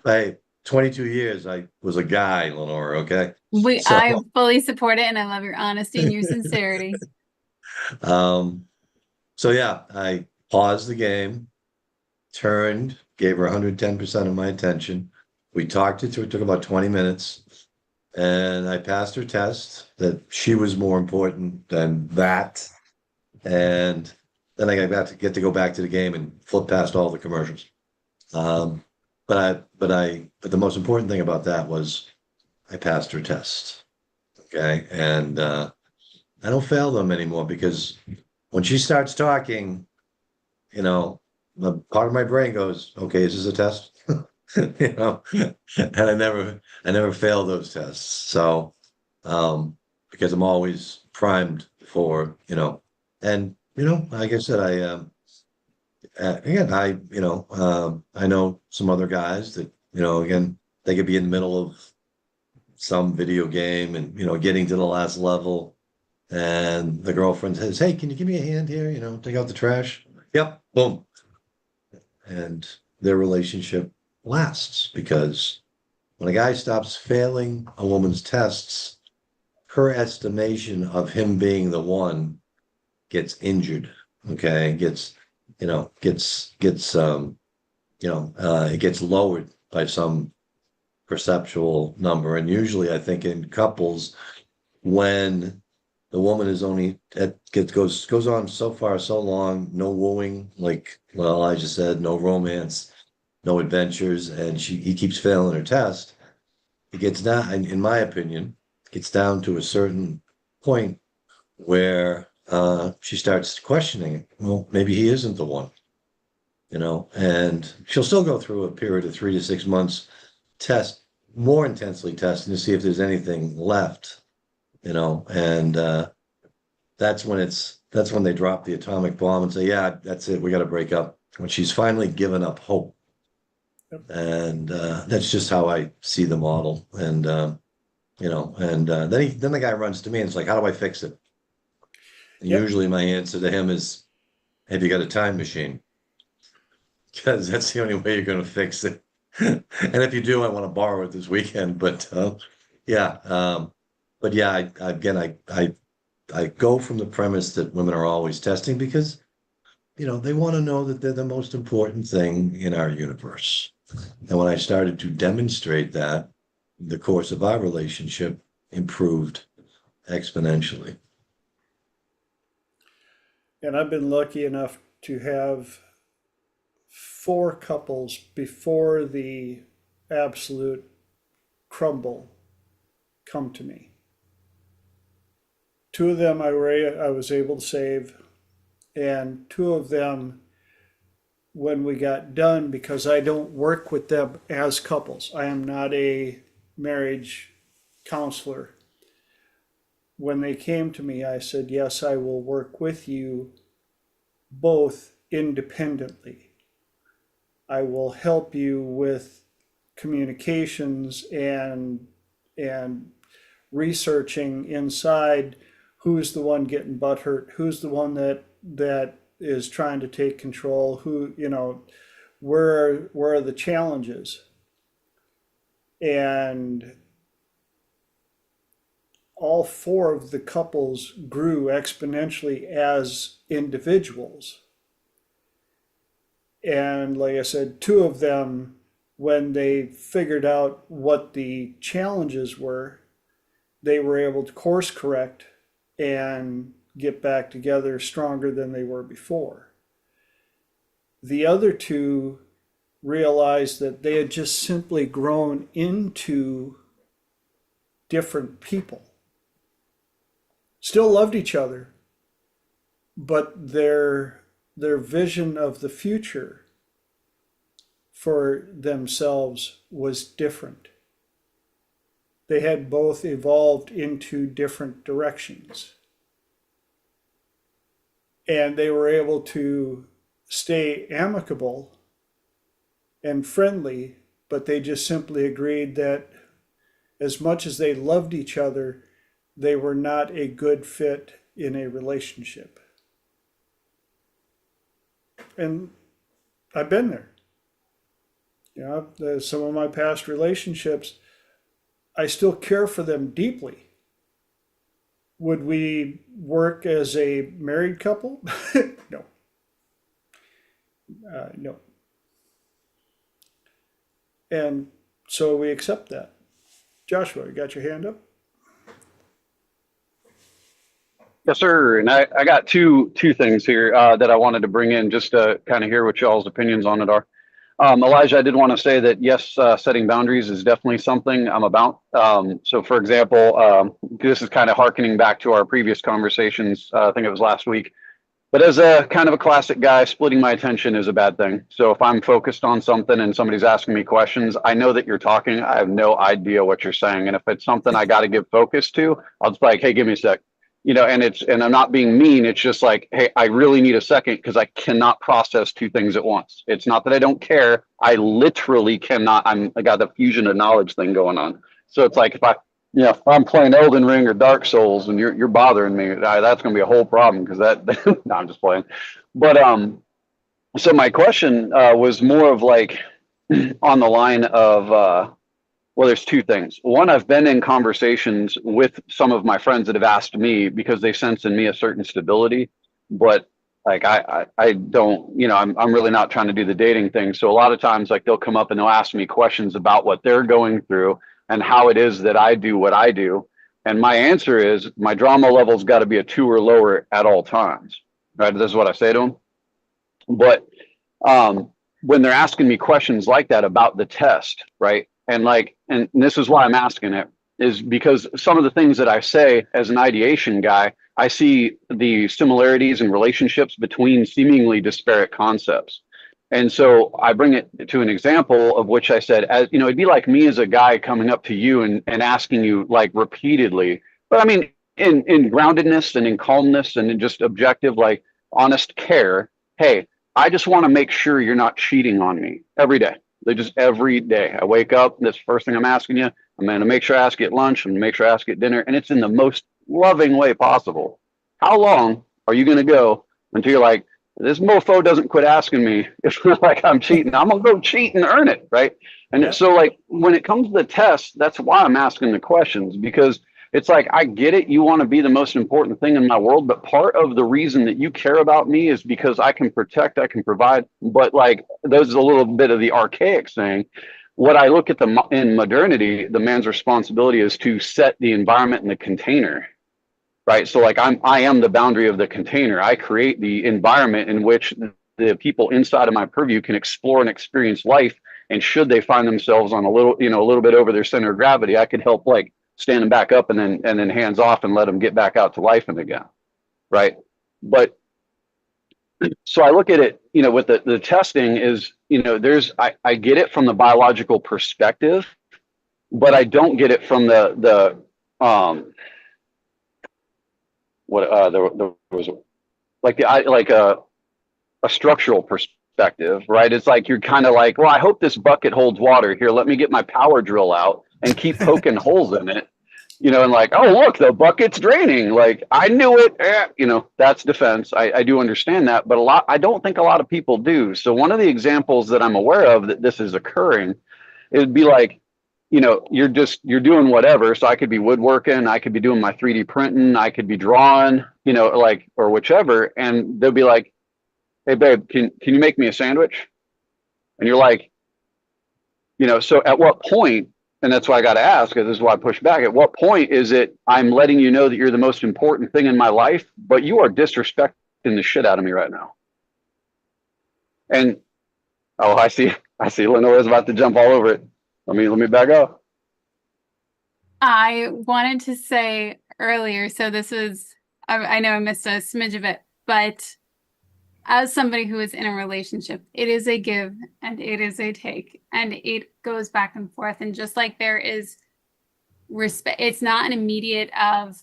I 22 years, I was a guy, Lenore, okay? So, I fully support it, and I love your honesty and your sincerity. um, so yeah, I paused the game, turned, gave her 110% of my attention. We talked it through. It took about 20 minutes. And I passed her test that she was more important than that. And then I got to get to go back to the game and flip past all the commercials. Um, but the most important thing about that was I passed her test. Okay. And I don't fail them anymore because when she starts talking, you know, the part of my brain goes, okay, is this a test? You know, and I never fail those tests. So, because I'm always primed for, and, like I said, again, I know some other guys that, again, they could be in the middle of some video game and, getting to the last level. And the girlfriend says, "Hey, can you give me a hand here? Take out the trash." Yep, boom. And their relationship lasts because when a guy stops failing a woman's tests, her estimation of him being the one gets injured. Okay, it gets lowered by some perceptual number. And usually, I think in couples, when the woman is only goes on so far so long, no wooing, like I just said, no romance, no adventures, and he keeps failing her test. It gets down, in my opinion, gets down to a certain point where she starts questioning, well, maybe he isn't the one, and she'll still go through a period of 3 to 6 months test, more intensely testing to see if there's anything left, and that's when they drop the atomic bomb and say, yeah, that's it, we got to break up. When she's finally given up hope. And that's just how I see the model. And then the guy runs to me and it's like, how do I fix it? And Yep. usually my answer to him is, have you got a time machine? Because that's the only way you're going to fix it. And if you do, I want to borrow it this weekend. But yeah, I go from the premise that women are always testing because they want to know that they're the most important thing in our universe. And when I started to demonstrate that, the course of our relationship improved exponentially. And I've been lucky enough to have 4 couples before the absolute crumble come to me. 2 of them I was able to save, and 2 of them when we got done, because I don't work with them as couples. I am not a marriage counselor. When they came to me, I said, yes, I will work with you both independently. I will help you with communications and researching inside who's the one getting butthurt, who's the one that is trying to take control, where are the challenges. And all 4 of the couples grew exponentially as individuals. And like I said, 2 of them, when they figured out what the challenges were, they were able to course correct and get back together stronger than they were before. The other 2 realized that they had just simply grown into different people. Still loved each other, but their vision of the future for themselves was different. They had both evolved into different directions. And they were able to stay amicable and friendly, but they just simply agreed that as much as they loved each other, they were not a good fit in a relationship. And I've been there. You know, some of my past relationships, I still care for them deeply. Would we work as a married couple? No. No. And so we accept that. Joshua, you got your hand up? Yes, sir. And I got two things here that I wanted to bring in just to kind of hear what y'all's opinions on it are. Elijah, I did want to say that yes, setting boundaries is definitely something I'm about. So, for example, this is kind of harkening back to our previous conversations. I think it was last week. But as a kind of a classic guy, splitting my attention is a bad thing. So if I'm focused on something and somebody's asking me questions, I know that you're talking. I have no idea what you're saying. And if it's something I got to give focus to, I'll just be like, hey, give me a sec. You know, and I'm not being mean. It's just like, hey, I really need a second because I cannot process two things at once. It's not that I don't care. I literally cannot. I got the fusion of knowledge thing going on. So it's like if I'm playing Elden Ring or Dark Souls and you're bothering me, that's going to be a whole problem because that. No, I'm just playing. But so my question was more of like on the line of well, there's two things. One, I've been in conversations with some of my friends that have asked me because they sense in me a certain stability, but like I don't, I'm really not trying to do the dating thing. So a lot of times like they'll come up and they'll ask me questions about what they're going through and how it is that I do what I do. And my answer is my drama level's got to be a 2 or lower at all times. Right? This is what I say to them. But when they're asking me questions like that about the test, right? And this is why I'm asking it, is because some of the things that I say as an ideation guy, I see the similarities and relationships between seemingly disparate concepts. And so I bring it to an example of which I said, as you know, it'd be like me as a guy coming up to you and asking you like repeatedly, but I mean, in groundedness and in calmness and in just objective, like honest care. Hey, I just want to make sure you're not cheating on me every day. Every day I wake up, that's the first thing I'm asking you. I'm going to make sure I ask you at lunch. I'm going to make sure I ask you at dinner. And it's in the most loving way possible. How long are you going to go until you're like, this mofo doesn't quit asking me if like I'm cheating? I'm going to go cheat and earn it. Right. And so like when it comes to the test, that's why I'm asking the questions, because it's like, I get it. You want to be the most important thing in my world. But part of the reason that you care about me is because I can protect, I can provide. But like, there's a little bit of the archaic saying. What I look at in modernity, the man's responsibility is to set the environment and the container. Right. So like I am the boundary of the container. I create the environment in which the people inside of my purview can explore and experience life. And should they find themselves on a little bit over their center of gravity, I could help like stand them back up and then hands off and let them get back out to life and again. Right. But so I look at it, with the testing is, I get it from the biological perspective, but I don't get it from there was like a structural perspective, right? It's like, you're kind of like, well, I hope this bucket holds water here. Let me get my power drill out and keep poking holes in it, and like, oh, look, the bucket's draining. Like, I knew it. That's defense. I do understand that, but I don't think a lot of people do. So one of the examples that I'm aware of that this is occurring, it'd be like, you're doing whatever. So I could be woodworking, I could be doing my 3D printing, I could be drawing, or whichever. And they'll be like, hey babe, can you make me a sandwich? And you're like, so at what point, and that's why I got to ask, because this is why I push back. At what point is it I'm letting you know that you're the most important thing in my life, but you are disrespecting the shit out of me right now? And I see Lenora's about to jump all over it. Let me back up. I wanted to say earlier, so this was, I know I missed a smidge of it, but as somebody who is in a relationship, it is a give and it is a take, and it goes back and forth. And just like there is respect, it's not an immediate of,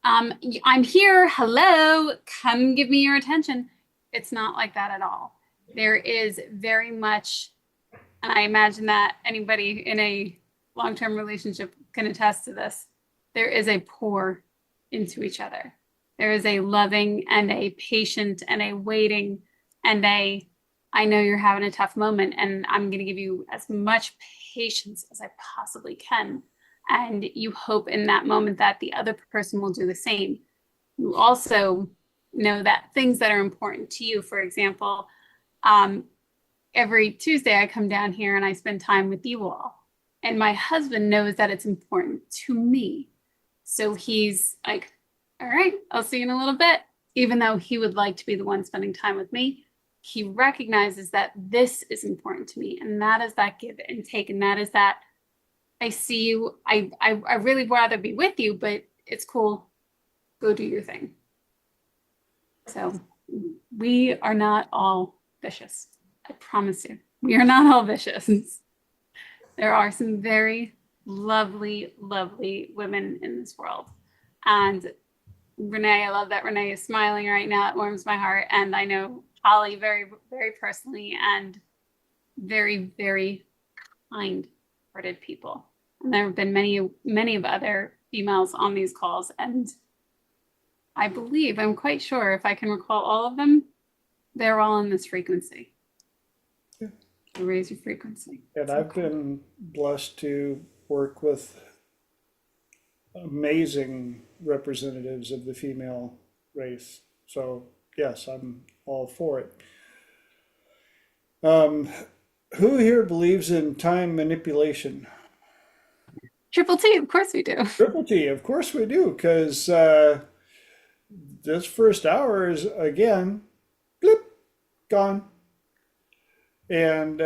I'm here, hello, come give me your attention. It's not like that at all. There is very much, and I imagine that anybody in a long-term relationship can attest to this, there is a pour into each other. There is a loving and a patient and a waiting and a, I know you're having a tough moment and I'm going to give you as much patience as I possibly can. And you hope in that moment that the other person will do the same. You also know that things that are important to you, for example, every Tuesday I come down here and I spend time with you all. And my husband knows that it's important to me. So he's like, all right, I'll see you in a little bit. Even though he would like to be the one spending time with me, he recognizes that this is important to me. And that is that give and take. And that is that I see you. I really rather be with you, but it's cool. Go do your thing. So we are not all vicious. I promise you, we are not all vicious. There are some very lovely, lovely women in this world. And Renee, I love that Renee is smiling right now. It warms my heart. And I know Holly very, very personally, and very, very kind-hearted people. And there have been many, many of other females on these calls. And I believe, I'm quite sure, if I can recall all of them, they're all in this frequency. Yeah. So raise your frequency. And I've been blessed to work with amazing representatives of the female race. So yes, I'm all for it. Who here believes in time manipulation? Triple T, of course we do. Triple T, of course we do, because this first hour is again, blip, gone. And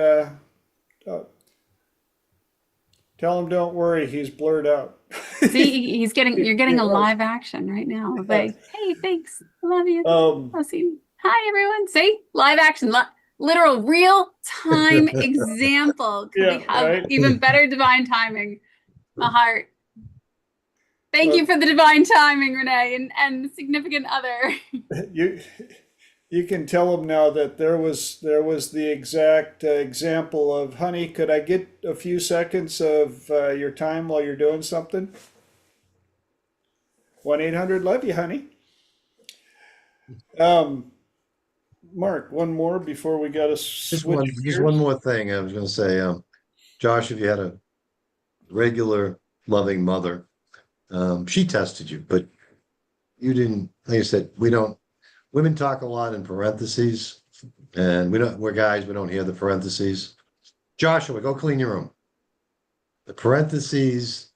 tell him don't worry, he's blurred out. See, you're getting a Yes. live action right now. Like, hey, thanks, love you. Um, I'll see you. Hi, everyone. See, live action, literal real time example. Could Yeah, we have right? even better divine timing? My heart. Thank you Well- for the divine timing, Renee, and significant other. you can tell him now that there was the exact example of, honey, could I get a few seconds of your time while you're doing something? 1-800 love you, honey. Mark, one more before we got to Just switch just gears. one more thing. I was going to say, Josh, if you had a regular loving mother, she tested you, but you didn't. Like I said, women talk a lot in parentheses, and we're guys, we don't hear the parentheses. Joshua, go clean your room. The parentheses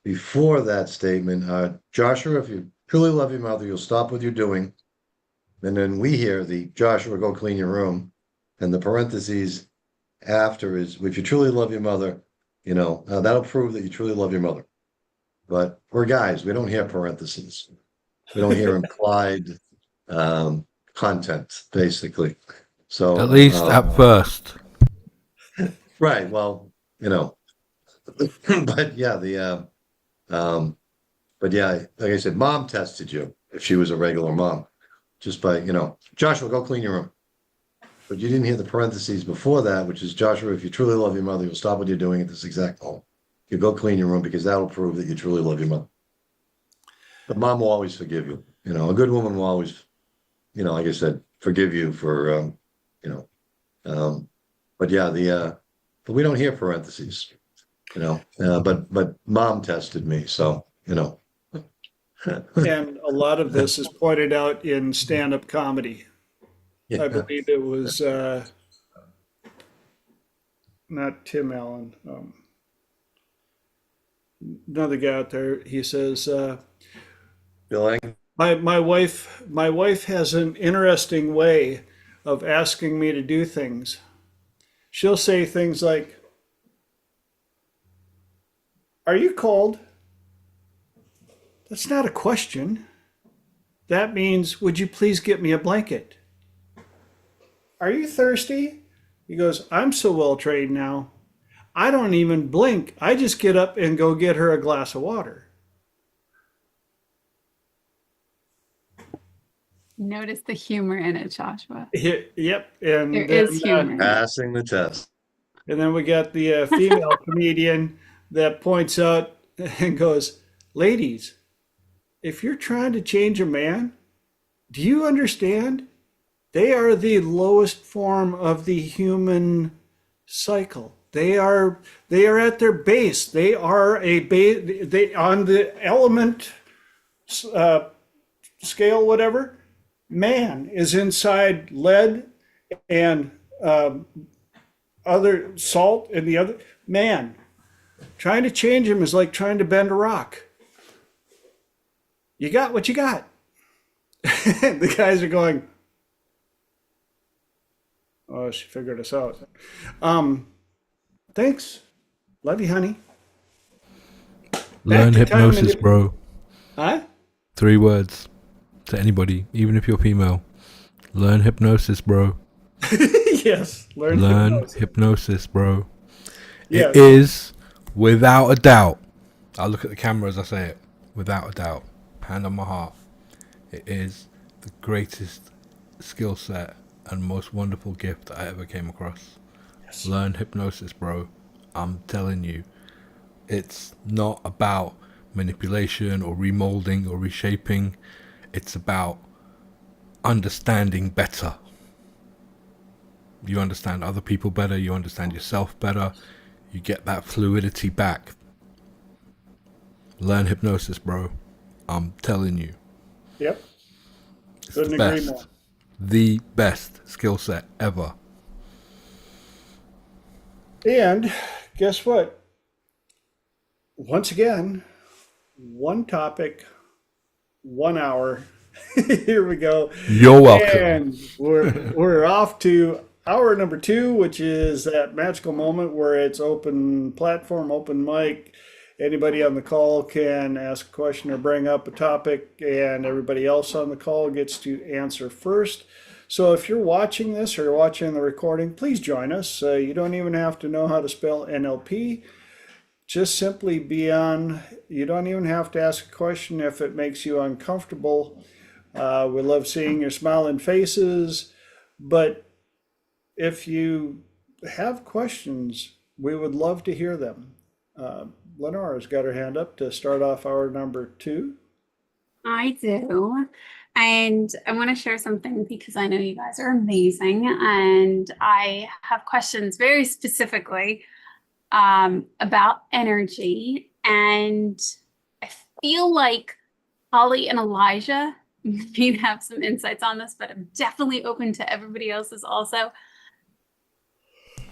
before that statement are, Joshua, if you truly love your mother, you'll stop what you're doing. And then we hear the Joshua, go clean your room. And the parentheses after is, if you truly love your mother, that'll prove that you truly love your mother. But we're guys, we don't hear parentheses. We don't hear implied content, basically. So At least at first. right, well, but yeah, but yeah, like I said, mom tested you if she was a regular mom, just by, Joshua, go clean your room. But you didn't hear the parentheses before that, which is, Joshua, if you truly love your mother, you'll stop what you're doing at this exact moment. You go clean your room, because that'll prove that you truly love your mother. But mom will always forgive you. A good woman will always, like I said, forgive you for, but yeah, but we don't hear parentheses, but mom tested me. So, And a lot of this is pointed out in stand-up comedy. yeah. I believe it was not Tim Allen, another guy out there. He says, Bill, my wife has an interesting way of asking me to do things. She'll say things like, "Are you cold?" That's not a question. That means, would you please get me a blanket? Are you thirsty? He goes, I'm so well trained now. I don't even blink. I just get up and go get her a glass of water. Notice the humor in it, Joshua. Yep. And There then, is humor. in it. Passing the test. and then we got the female comedian that points out and goes, ladies, if you're trying to change a man, do you understand? They are the lowest form of the human cycle. They are at their base. They are they on the element scale, whatever. Man is inside lead and other salt and the other. Man, trying to change him is like trying to bend a rock. You got what you got. The guys are going, oh, she figured us out. Thanks. Love you, honey. Learn to time hypnosis, bro. Huh? 3 words to anybody, even if you're female. Learn hypnosis, bro. Yes. Learn hypnosis, bro. Yes. It is, without a doubt, I'll look at the camera as I say it, without a doubt, hand on my heart, it is the greatest skill set and most wonderful gift I ever came across. Yes. Learn hypnosis, bro. I'm telling you, it's not about manipulation or remolding or reshaping. It's about understanding better. You understand other people better. You understand yourself better. You get that fluidity back. Learn hypnosis, bro. I'm telling you. Yep. It's Couldn't the agree best. more. The best skill set ever. And guess what? Once again, one topic, 1 hour. Here we go. You're welcome. And we're off to hour number 2, which is that magical moment where it's open platform, open mic. Anybody on the call can ask a question or bring up a topic, and everybody else on the call gets to answer first. So if you're watching this or you're watching the recording, please join us. You don't even have to know how to spell NLP. Just simply be on. You don't even have to ask a question if it makes you uncomfortable. We love seeing your smiling faces. But if you have questions, we would love to hear them. Lenora's got her hand up to start off hour number 2. I do. And I want to share something because I know you guys are amazing. And I have questions very specifically about energy. And I feel like Holly and Elijah may have some insights on this, but I'm definitely open to everybody else's also.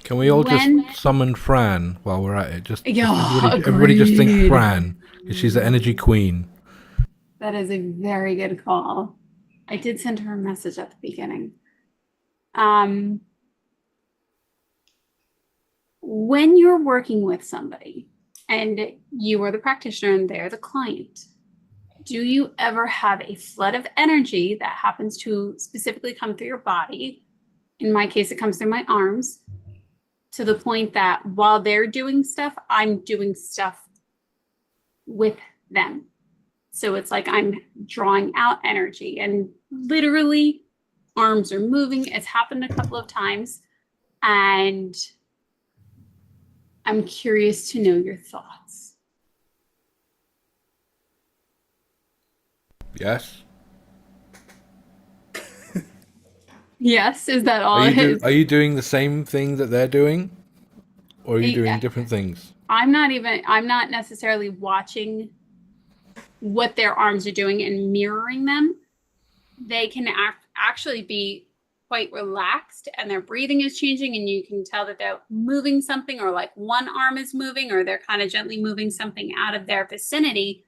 Can we all just summon Fran while we're at it? Just Yeah, everybody just think agreed. Fran, because she's the energy queen. That is a very good call. I did send her a message at the beginning. When you're working with somebody and you are the practitioner and they're the client, do you ever have a flood of energy that happens to specifically come through your body? In my case, it comes through my arms, to the point that while they're doing stuff, I'm doing stuff with them. So it's like I'm drawing out energy, and literally arms are moving. It's happened a couple of times, and I'm curious to know your thoughts. Yes. Yes, is that all? Are you doing the same thing that they're doing, or are you doing different things? I'm not necessarily watching what their arms are doing and mirroring them. They can actually be quite relaxed, and their breathing is changing, and you can tell that they're moving something, or like one arm is moving, or they're kind of gently moving something out of their vicinity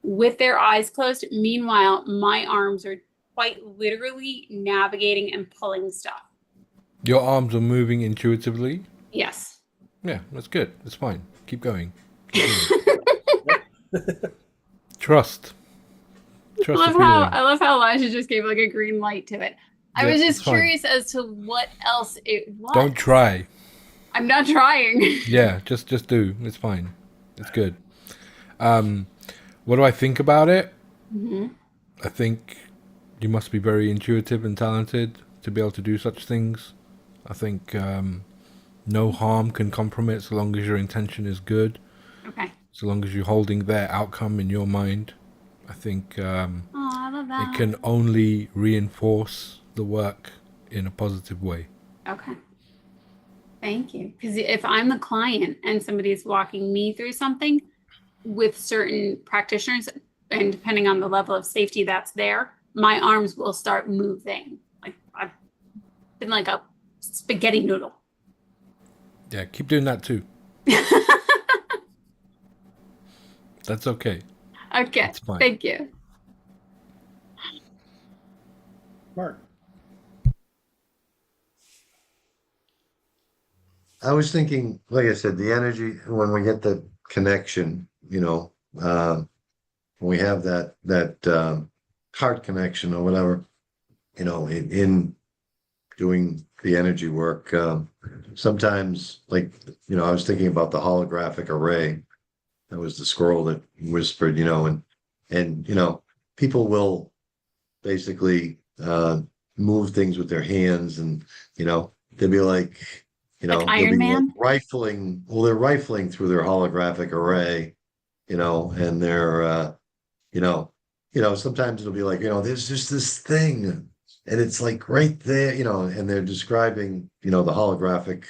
with their eyes closed. Meanwhile, my arms are quite literally navigating and pulling stuff. Your arms are moving intuitively? Yes. Yeah, that's good. That's fine. Keep going. Trust. Trust the feeling. I love how Elijah just gave like a green light to it. I Yeah, was it's just fine. curious as to what else it was. Don't try. I'm not trying. Yeah, just do. It's fine. It's good. What do I think about it? Mhm. I think you must be very intuitive and talented to be able to do such things. I think no harm can come from it so long as your intention is good, Okay. so long as you're holding their outcome in your mind. I think Oh, I love that. it can only reinforce the work in a positive way. Okay. Thank you. Because if I'm the client and somebody's walking me through something with certain practitioners, and depending on the level of safety that's there, my arms will start moving. Like I've been like a spaghetti noodle. Yeah, keep doing that too. That's okay. Okay. It's fine. Thank you. Mark. I was thinking, like I said, the energy when we get the connection, when we have that heart connection or whatever, in doing the energy work, sometimes like I was thinking about the holographic array. That was the scroll that whispered, and people will basically move things with their hands, and they'll be like. Like They'll Iron be Man? they're rifling through their holographic array, and they're, sometimes it'll be like, there's just this thing, and it's like right there, and they're describing, the holographic,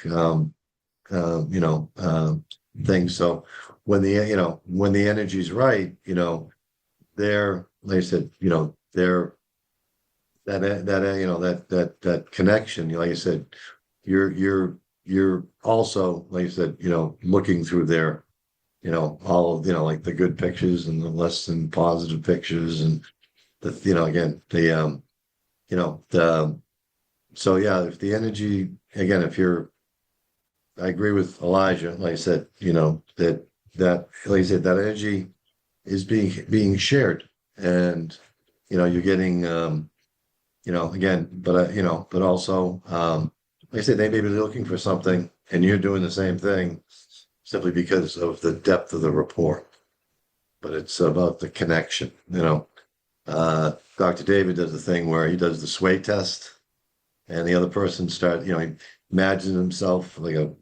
thing. So when the energy's right, they're, like I said, they're that connection, like I said, you're also, like I said, looking through their, all of, like the good pictures and the less than positive pictures and again, so yeah, if the energy, again, I agree with Elijah, like I said, that, like I said, that energy is being shared and, you're getting, again, but also, like I said, they may be looking for something and you're doing the same thing simply because of the depth of the rapport. But it's about the connection, Dr. David does the thing where he does the sway test and the other person he imagines himself like a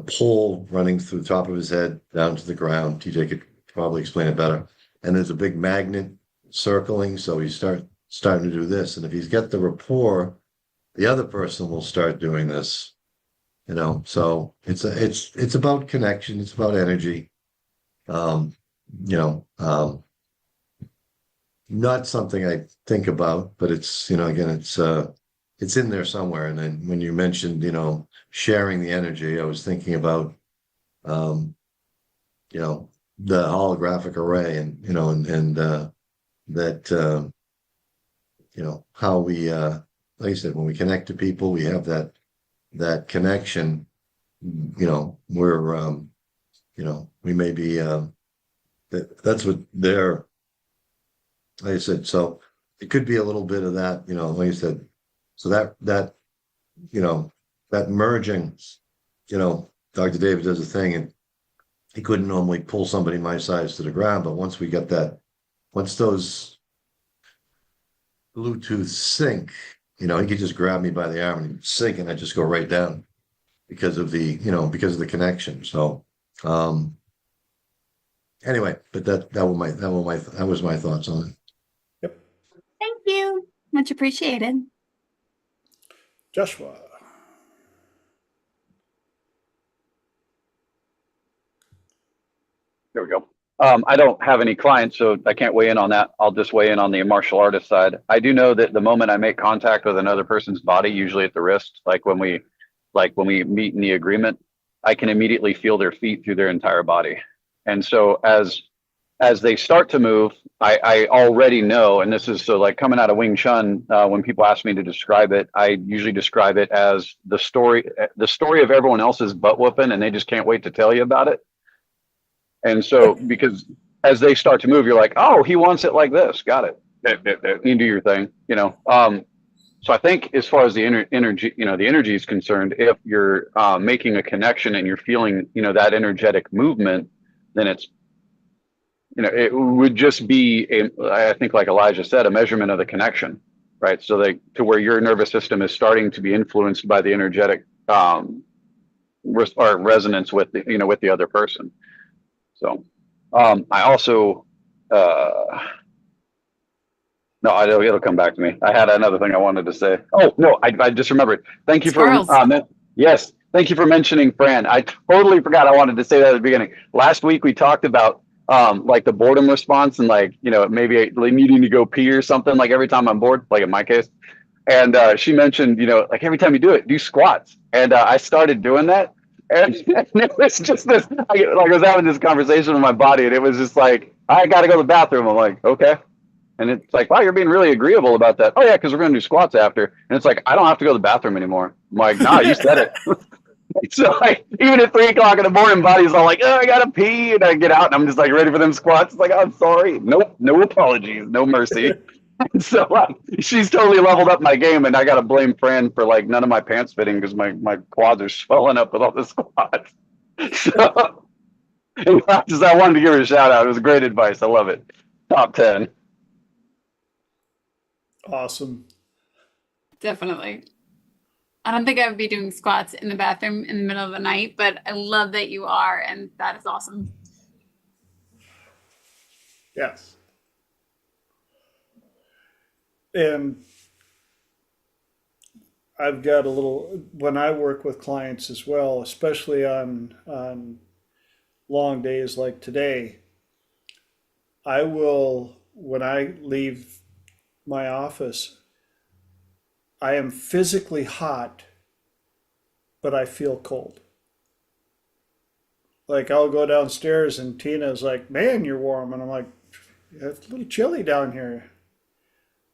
pole running through the top of his head down to the ground. TJ could probably explain it better. And there's a big magnet circling. So he's starting to do this. And if he's got the rapport, the other person will start doing this, so it's about connection. It's about energy. Not something I think about, but it's, again, it's in there somewhere. And then when you mentioned, sharing the energy, I was thinking about, the holographic array and, that, how we, like I said, when we connect to people, we have that connection, we're, we may be, that's what they're, like I said, so it could be a little bit of that, like I said, so that, that merging, Dr. David does a thing and he couldn't normally pull somebody my size to the ground, but once those Bluetooth sync, he could just grab me by the arm and sink, and I just go right down because of the connection. So, anyway, but that was my thoughts on it. Yep. Thank you. Much appreciated. Joshua. There we go. I don't have any clients, so I can't weigh in on that. I'll just weigh in on the martial artist side. I do know that the moment I make contact with another person's body, usually at the wrist, like when we meet in the agreement, I can immediately feel their feet through their entire body. And so as they start to move, I already know, and this is so like coming out of Wing Chun, when people ask me to describe it, I usually describe it as the story of everyone else's butt whooping, and they just can't wait to tell you about it. And so, because as they start to move, you're like, oh, he wants it like this. Got it. You do your thing, you know. So I think as far as the energy, you know, the energy is concerned, if you're making a connection and you're feeling, you know, that energetic movement, then it's, you know, it would just be I think like Elijah said, a measurement of the connection, right? So they, to where your nervous system is starting to be influenced by the energetic or resonance with the, you know, with the other person. So I also no, it'll come back to me. I had another thing I wanted to say. Oh no, I just remembered. Thank you for Squirrels. yes, thank you for mentioning Fran. I totally forgot. I wanted to say that at the beginning. Last week we talked about like the boredom response and like, you know, maybe like needing to go pee or something, like every time I'm bored, like in my case. And she mentioned, you know, like every time you do it, do squats. And I started doing that. And it was just this, like I was having this conversation with my body, and it was just like, I got to go to the bathroom. I'm like, okay. And it's like, wow, you're being really agreeable about that. Oh yeah, because we're gonna do squats after. And it's like, I don't have to go to the bathroom anymore. I'm like, nah, you said it. So like, even at 3 o'clock in the morning, body's all like, oh, I gotta pee, and I get out, and I'm just like ready for them squats. It's like, I'm sorry, nope, no apologies, no mercy. And so she's totally leveled up my game, and I gotta blame Fran for like none of my pants fitting because my quads are swelling up with all the squats. So just I wanted to give her a shout out. It was great advice. I love it. Top 10. Awesome. Definitely. I don't think I would be doing squats in the bathroom in the middle of the night, but I love that you are, and that is awesome. Yes. And I've got a little, when I work with clients as well, especially on long days like today, I will, when I leave my office, I am physically hot, but I feel cold. Like I'll go downstairs and Tina's like, man, you're warm. And I'm like, it's a little chilly down here.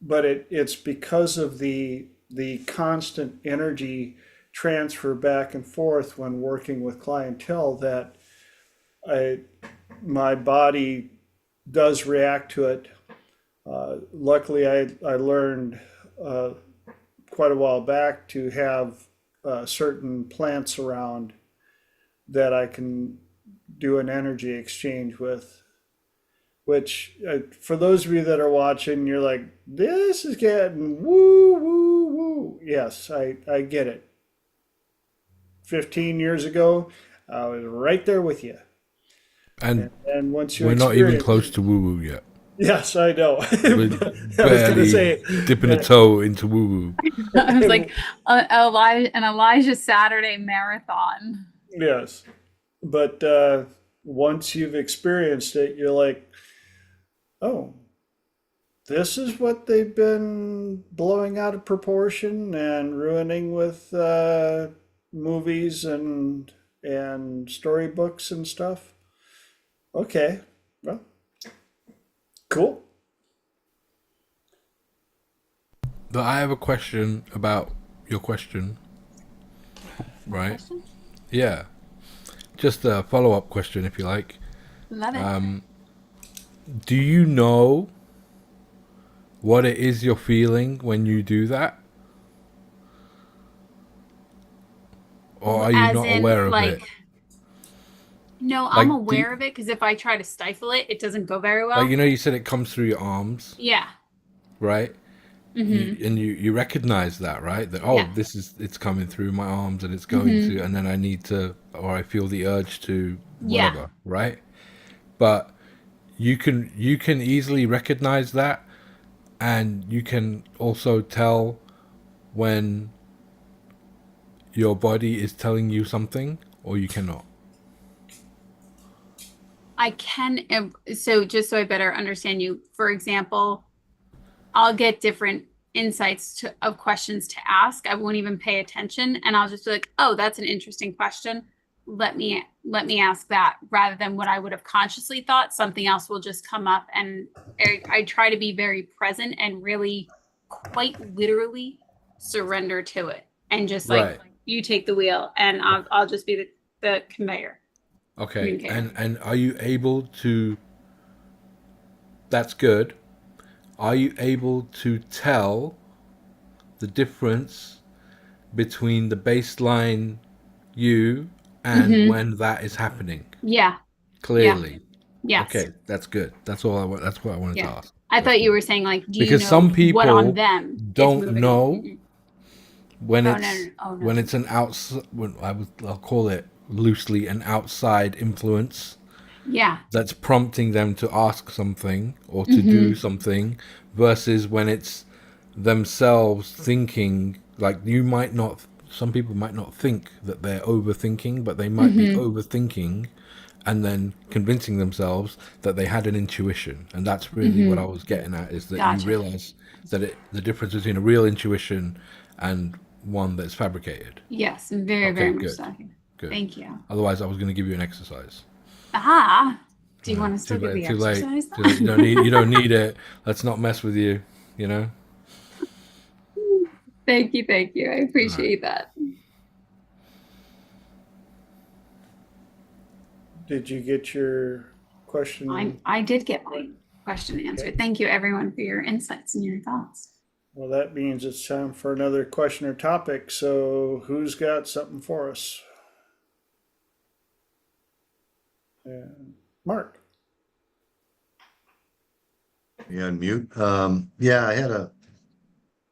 But it's because of the constant energy transfer back and forth when working with clientele that my body does react to it. Luckily, I learned quite a while back to have certain plants around that I can do an energy exchange with. Which, for those of you that are watching, you're like, this is getting woo, woo, woo. Yes, I get it. 15 years ago, I was right there with you. And And once you we're not even experience, close to woo woo yet. yes, I know. We're I was going to barely say, dipping a toe into woo woo. I was like, an Elijah Saturday marathon. yes. But once you've experienced it, you're like, oh, this is what they've been blowing out of proportion and ruining with movies and storybooks and stuff. Okay, well, cool. But I have a question about your question, right? Question? Yeah. Just a follow-up question, if you like. Love it. Do you know what it is you're feeling when you do that? Or are you As not in, aware of like, it? no, Like, I'm do aware of it because if I try to stifle it, it doesn't go very well. like, you know, you said it comes through your arms, Yeah. right? Mm-hmm. You recognize that, right? That, Yeah. it's coming through my arms and it's going Mm-hmm. to, and then I need to, or I feel the urge to Yeah. whatever, right? But you can easily recognize that, and you can also tell when your body is telling you something, or you cannot. I can. So just so I better understand you, for example, I'll get different insights of questions to ask. I won't even pay attention, and I'll just be like, "Oh, that's an interesting question. Let me ask that," rather than what I would have consciously thought. Something else will just come up, and I try to be very present and really, quite literally, surrender to it, and just like Right. you take the wheel, and I'll just be the conveyor. Okay. Communicator. And are you able to? That's good. are you able to tell the difference between the baseline you and when that is happening Yeah. clearly? Yes. Okay, that's good. That's all I want. That's what I wanted to Yeah. ask. I That's thought you good. were saying like, do you Because know some what on people them is don't moving? know when Oh, it's no. Oh, no. when it's an outside. I'll call it loosely an outside influence Yeah. that's prompting them to ask something or to Mm-hmm. do something, versus when it's themselves thinking. Like, you might not. Some people might not think that they're overthinking, but they might be Mm-hmm. overthinking and then convincing themselves that they had an intuition. And that's really what I Mm-hmm. was getting at, is that you Gotcha. realize that the difference between a real intuition and one that's fabricated. Yes. Very, Okay, very much good, so. good. Thank you. Otherwise, I was going to give you an exercise. Ah. Do you No, want to still too give late. the Too late. exercise? Too late. You don't need it. Let's not mess with you. You know. Thank you. Thank you. I All right. appreciate that. Did you get your question? I did get my question answered. Okay. Thank you, everyone, for your insights and your thoughts. Well, that means it's time for another question or topic. So, who's got something for us? Mark. You unmute. Yeah, I had a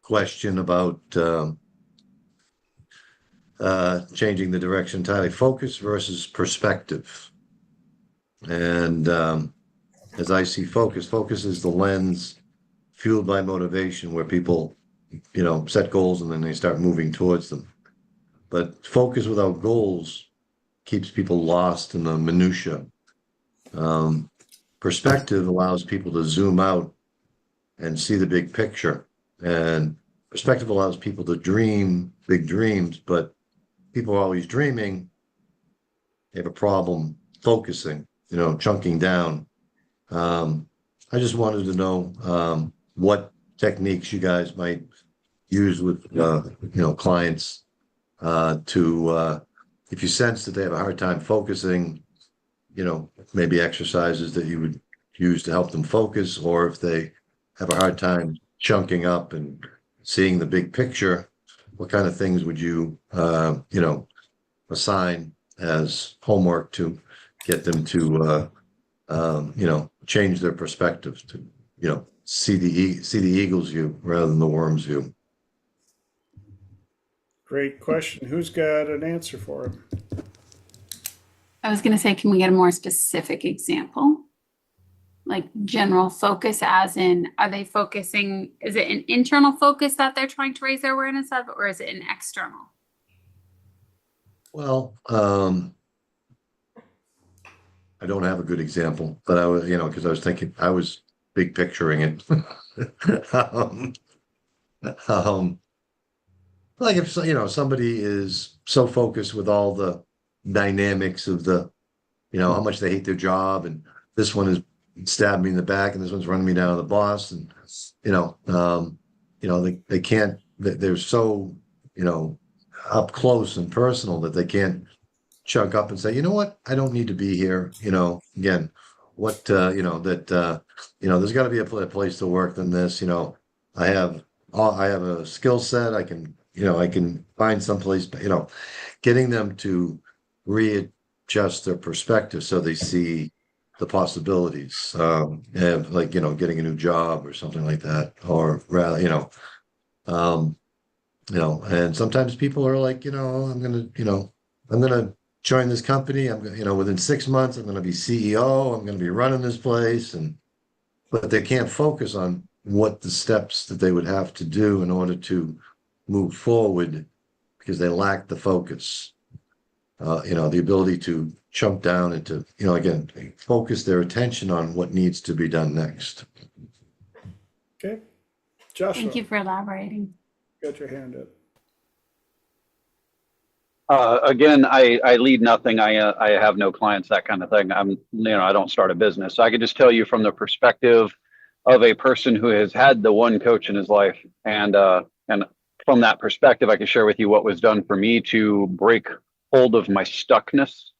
question about changing the direction entirely. Focus versus perspective. And as I see focus is the lens fueled by motivation, where people, set goals and then they start moving towards them. But focus without goals keeps people lost in the minutia. Perspective allows people to zoom out and see the big picture. And perspective allows people to dream big dreams, but people are always dreaming. They have a problem focusing, chunking down. I just wanted to know what techniques you guys might use with, clients to, if you sense that they have a hard time focusing, maybe exercises that you would use to help them focus, or if they have a hard time chunking up and seeing the big picture, what kind of things would you, assign as homework to get them to, change their perspective to, see the eagle's view rather than the worm's view. Great question. Who's got an answer for him? I was going to say, can we get a more specific example? Like general focus, as in, are they focusing? Is it an internal focus that they're trying to raise their awareness of, or is it an external? Well, I don't have a good example, but I was, because I was thinking, I was big picturing it. Like if somebody is so focused with all the dynamics of the, how much they hate their job, and this one is stabbing me in the back, and this one's running me down to the boss, and they can't. They're so up close and personal that they can't chug up and say, you know what, I don't need to be here. Again, what there's got to be a place to work than this. I have a skill set. I can find someplace. Getting them to readjust their perspective so they see the possibilities. And like getting a new job or something like that, or rather, and sometimes people are like, I'm gonna join this company. I'm gonna, within 6 months, I'm gonna be CEO. I'm gonna be running this place, but they can't focus on what the steps that they would have to do in order to move forward, because they lack the focus. The ability to chunk down and to, again, focus their attention on what needs to be done next. Okay. Joshua, Thank you for elaborating. got your hand up. Again, I lead nothing. I have no clients, that kind of thing. I don't start a business. So I can just tell you from the perspective of a person who has had the one coach in his life, and from that perspective, I can share with you what was done for me to break hold of my stuckness.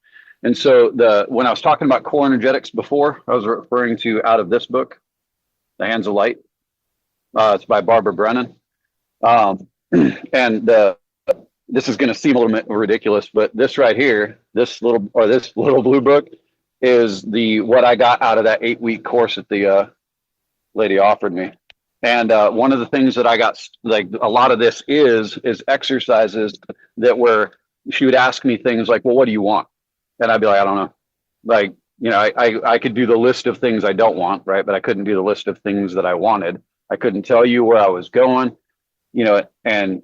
And so when I was talking about core energetics before, I was referring to out of this book, The Hands of Light. It's by Barbara Brennan. Um, and this is going to seem a little bit ridiculous, but this right here, this little blue book, is what I got out of that 8-week course that the lady offered me. And one of the things that I got, like a lot of this is exercises that were, she would ask me things like, well, what do you want? And I'd be like, I don't know. Like, I could do the list of things I don't want, right? But I couldn't do the list of things that I wanted. I couldn't tell you where I was going, and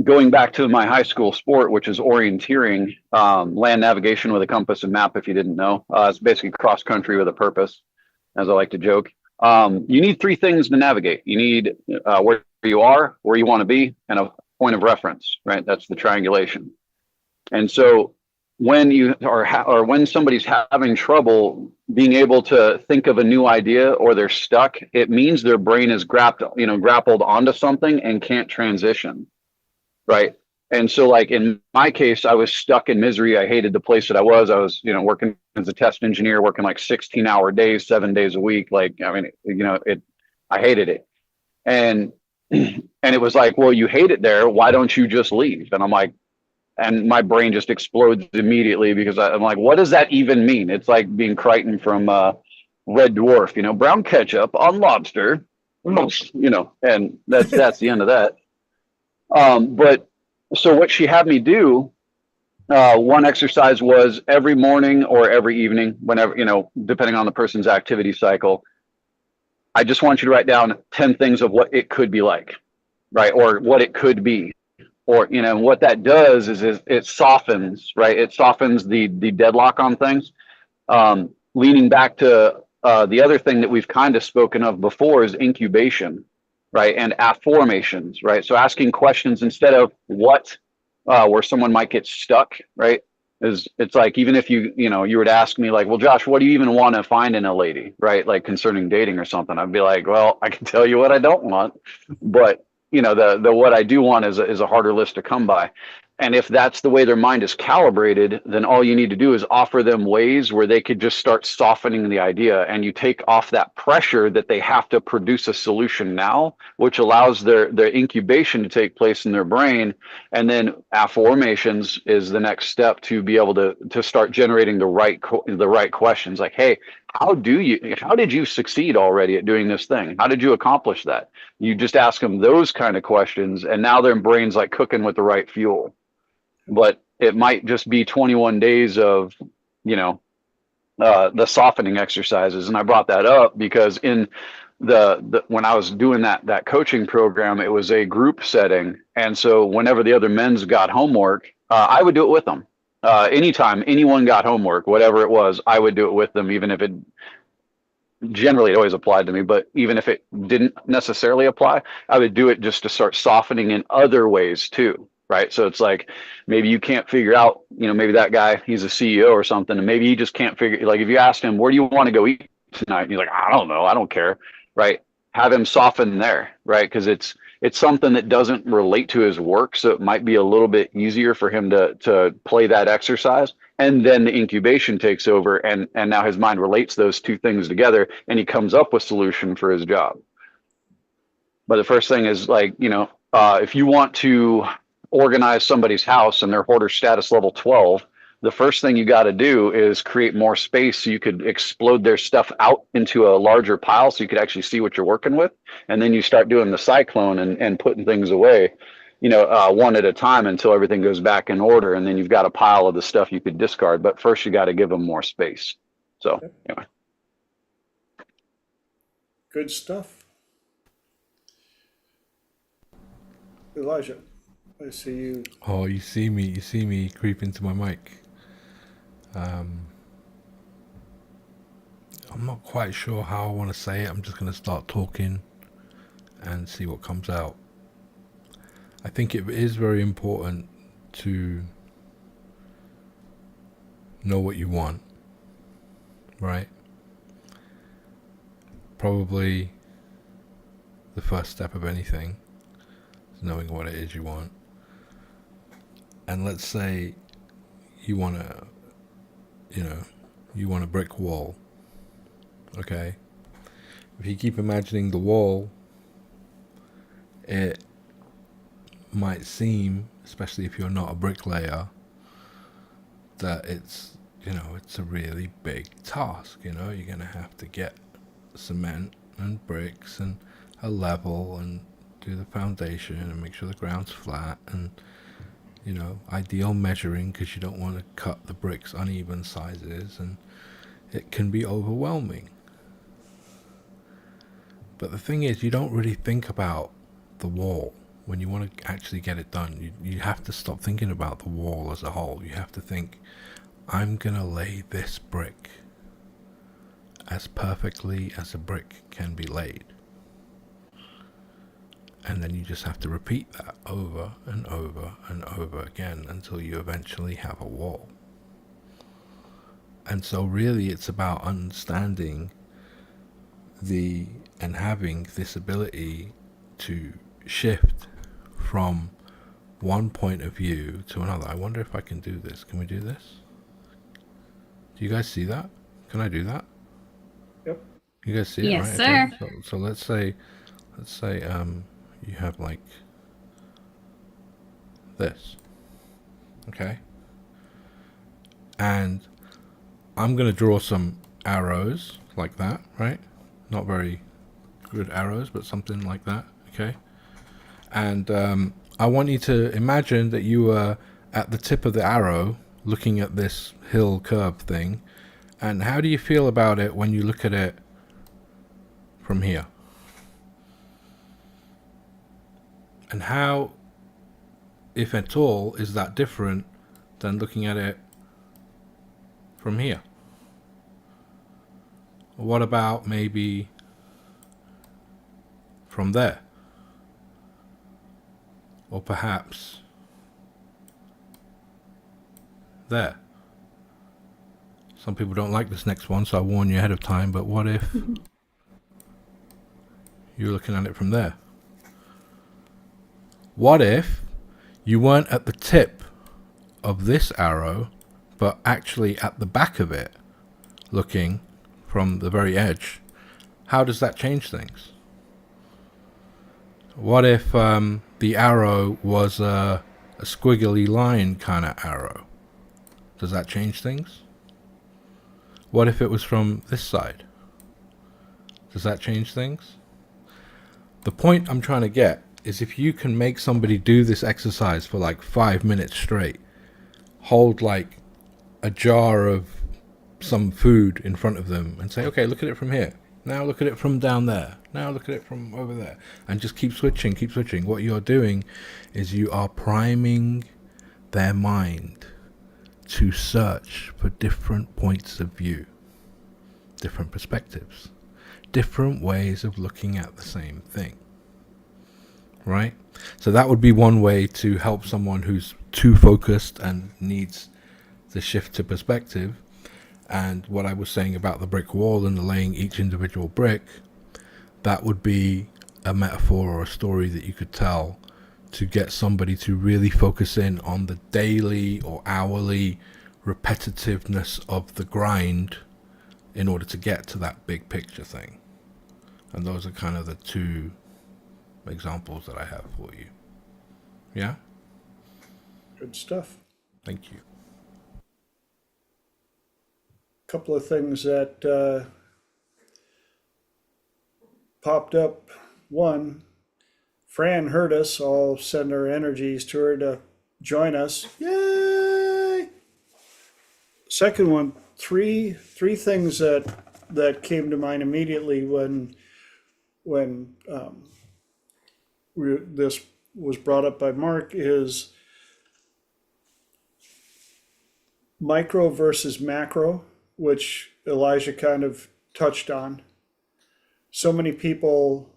going back to my high school sport, which is orienteering, land navigation with a compass and map, if you didn't know. It's basically cross country with a purpose, as I like to joke. You need 3 things to navigate. You need where you are, where you want to be, and a point of reference, right? That's the triangulation. And so when you or when somebody's having trouble being able to think of a new idea, or they're stuck, it means their brain is grappled onto something and can't transition. Right. And so, like in my case, I was stuck in misery. I hated the place that I was. I was, working as a test engineer, working like 16-hour days, 7 days a week. Like, I mean, I hated it. And it was like, well, you hate it there. Why don't you just leave? And I'm like, and my brain just explodes immediately, because I'm like, what does that even mean? It's like being Crichton from Red Dwarf, brown ketchup on lobster, and that's the end of that. But so what she had me do, one exercise was every morning or every evening, whenever, depending on the person's activity cycle, I just want you to write down 10 things of what it could be like, right? Or what it could be. Or, what that does is it softens, right? It softens the deadlock on things. Leaning back to the other thing that we've kind of spoken of before is incubation, right? And affirmations, right? So asking questions instead of what, where someone might get stuck, right? It's like, even if you were to ask me like, well, Josh, what do you even want to find in a lady, right? Like concerning dating or something, I'd be like, well, I can tell you what I don't want, but the what I do want is a harder list to come by. And if that's the way their mind is calibrated, then all you need to do is offer them ways where they could just start softening the idea, and you take off that pressure that they have to produce a solution now, which allows their incubation to take place in their brain. And then affirmations is the next step to be able to start generating the right questions, like, hey, how did you succeed already at doing this thing? How did you accomplish that? You just ask them those kind of questions, and now their brain's like cooking with the right fuel. But it might just be 21 days of, the softening exercises. And I brought that up because in when I was doing that coaching program, it was a group setting. And so whenever the other men's got homework, I would do it with them. Anytime anyone got homework, whatever it was, I would do it with them, even if it generally it always applied to me, but even if it didn't necessarily apply, I would do it just to start softening in other ways too. Right. So it's like, maybe you can't figure out, maybe that guy, he's a CEO or something, and maybe he just can't figure, like if you asked him, where do you want to go eat tonight? And he's like, I don't know. I don't care. Right. Have him soften there. Right. Because it's something that doesn't relate to his work. So it might be a little bit easier for him to play that exercise. And then the incubation takes over, and now his mind relates those two things together, and he comes up with solution for his job. But the first thing is like, if you want to organize somebody's house and they're hoarder status level 12, the first thing you got to do is create more space so you could explode their stuff out into a larger pile so you could actually see what you're working with. And then you start doing the cyclone and putting things away, one at a time until everything goes back in order. And then you've got a pile of the stuff you could discard. But first you got to give them more space. So anyway. Good stuff. Elijah, I see you. Oh, you see me creep into my mic. I'm not quite sure how I want to say it. I'm just going to start talking and see what comes out. I think it is very important to know what you want, right? Probably the first step of anything is knowing what it is you want. And let's say you want a brick wall, okay? If you keep imagining the wall it might seem, especially if you're not a bricklayer, that it's, it's a really big task. You're going to have to get cement and bricks and a level and do the foundation and make sure the ground's flat and, ideal measuring, because you don't want to cut the bricks uneven sizes, and it can be overwhelming. But the thing is, you don't really think about the wall when you want to actually get it done. You have to stop thinking about the wall as a whole. You have to think, I'm gonna lay this brick as perfectly as a brick can be laid. And then you just have to repeat that over and over and over again until you eventually have a wall. And so really it's about understanding and having this ability to shift from one point of view to another. I wonder if I can do this. Can we do this? Do you guys see that? Can I do that? Yep. You guys see it, Yes, right? sir. Okay. So let's say you have like this, okay? And I'm gonna draw some arrows like that, right? Not very good arrows, but something like that, okay? And I want you to imagine that you were at the tip of the arrow looking at this hill curve thing. And how do you feel about it when you look at it from here? And how, if at all, is that different than looking at it from here? What about maybe from there? Or perhaps there? Some people don't like this next one, so I warn you ahead of time, but what if you're looking at it from there? What if you weren't at the tip of this arrow, but actually at the back of it, looking from the very edge? How does that change things? What if the arrow was a squiggly line kind of arrow? Does that change things? What if it was from this side? Does that change things? The point I'm trying to get is, if you can make somebody do this exercise for like 5 minutes straight, hold like a jar of some food in front of them and say, okay, look at it from here. Now look at it from down there. Now look at it from over there. And just keep switching, keep switching. What you're doing is you are priming their mind to search for different points of view, different perspectives, different ways of looking at the same thing. Right? So that would be one way to help someone who's too focused and needs the shift to perspective. And what I was saying about the brick wall and laying each individual brick, that would be a metaphor or a story that you could tell to get somebody to really focus in on the daily or hourly repetitiveness of the grind in order to get to that big picture thing. And those are kind of the two examples that I have for you. Yeah? Good stuff. Thank you. Couple of things that popped up. One, Fran heard us. I'll send our energies to her to join us. Yay! Second one, three things that came to mind immediately when this was brought up by Mark is micro versus macro, which Elijah kind of touched on. So many people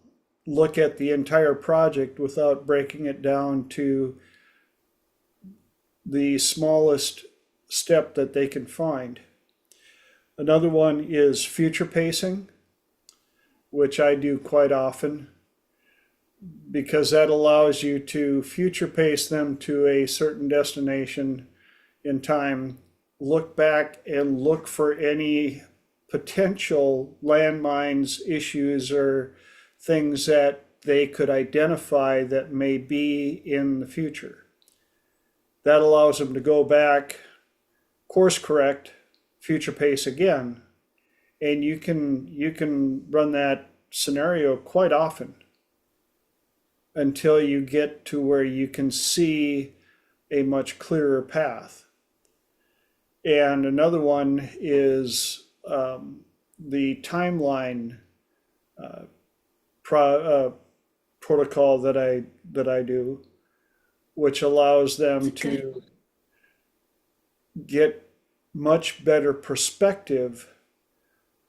look at the entire project without breaking it down to the smallest step that they can find. Another one is future pacing, which I do quite often, because that allows you to future pace them to a certain destination in time, look back and look for any potential landmines, issues, or things that they could identify that may be in the future. That allows them to go back, course correct, future pace again, and you can run that scenario quite often until you get to where you can see a much clearer path. And another one is the timeline protocol that I do, which allows them to get much better perspective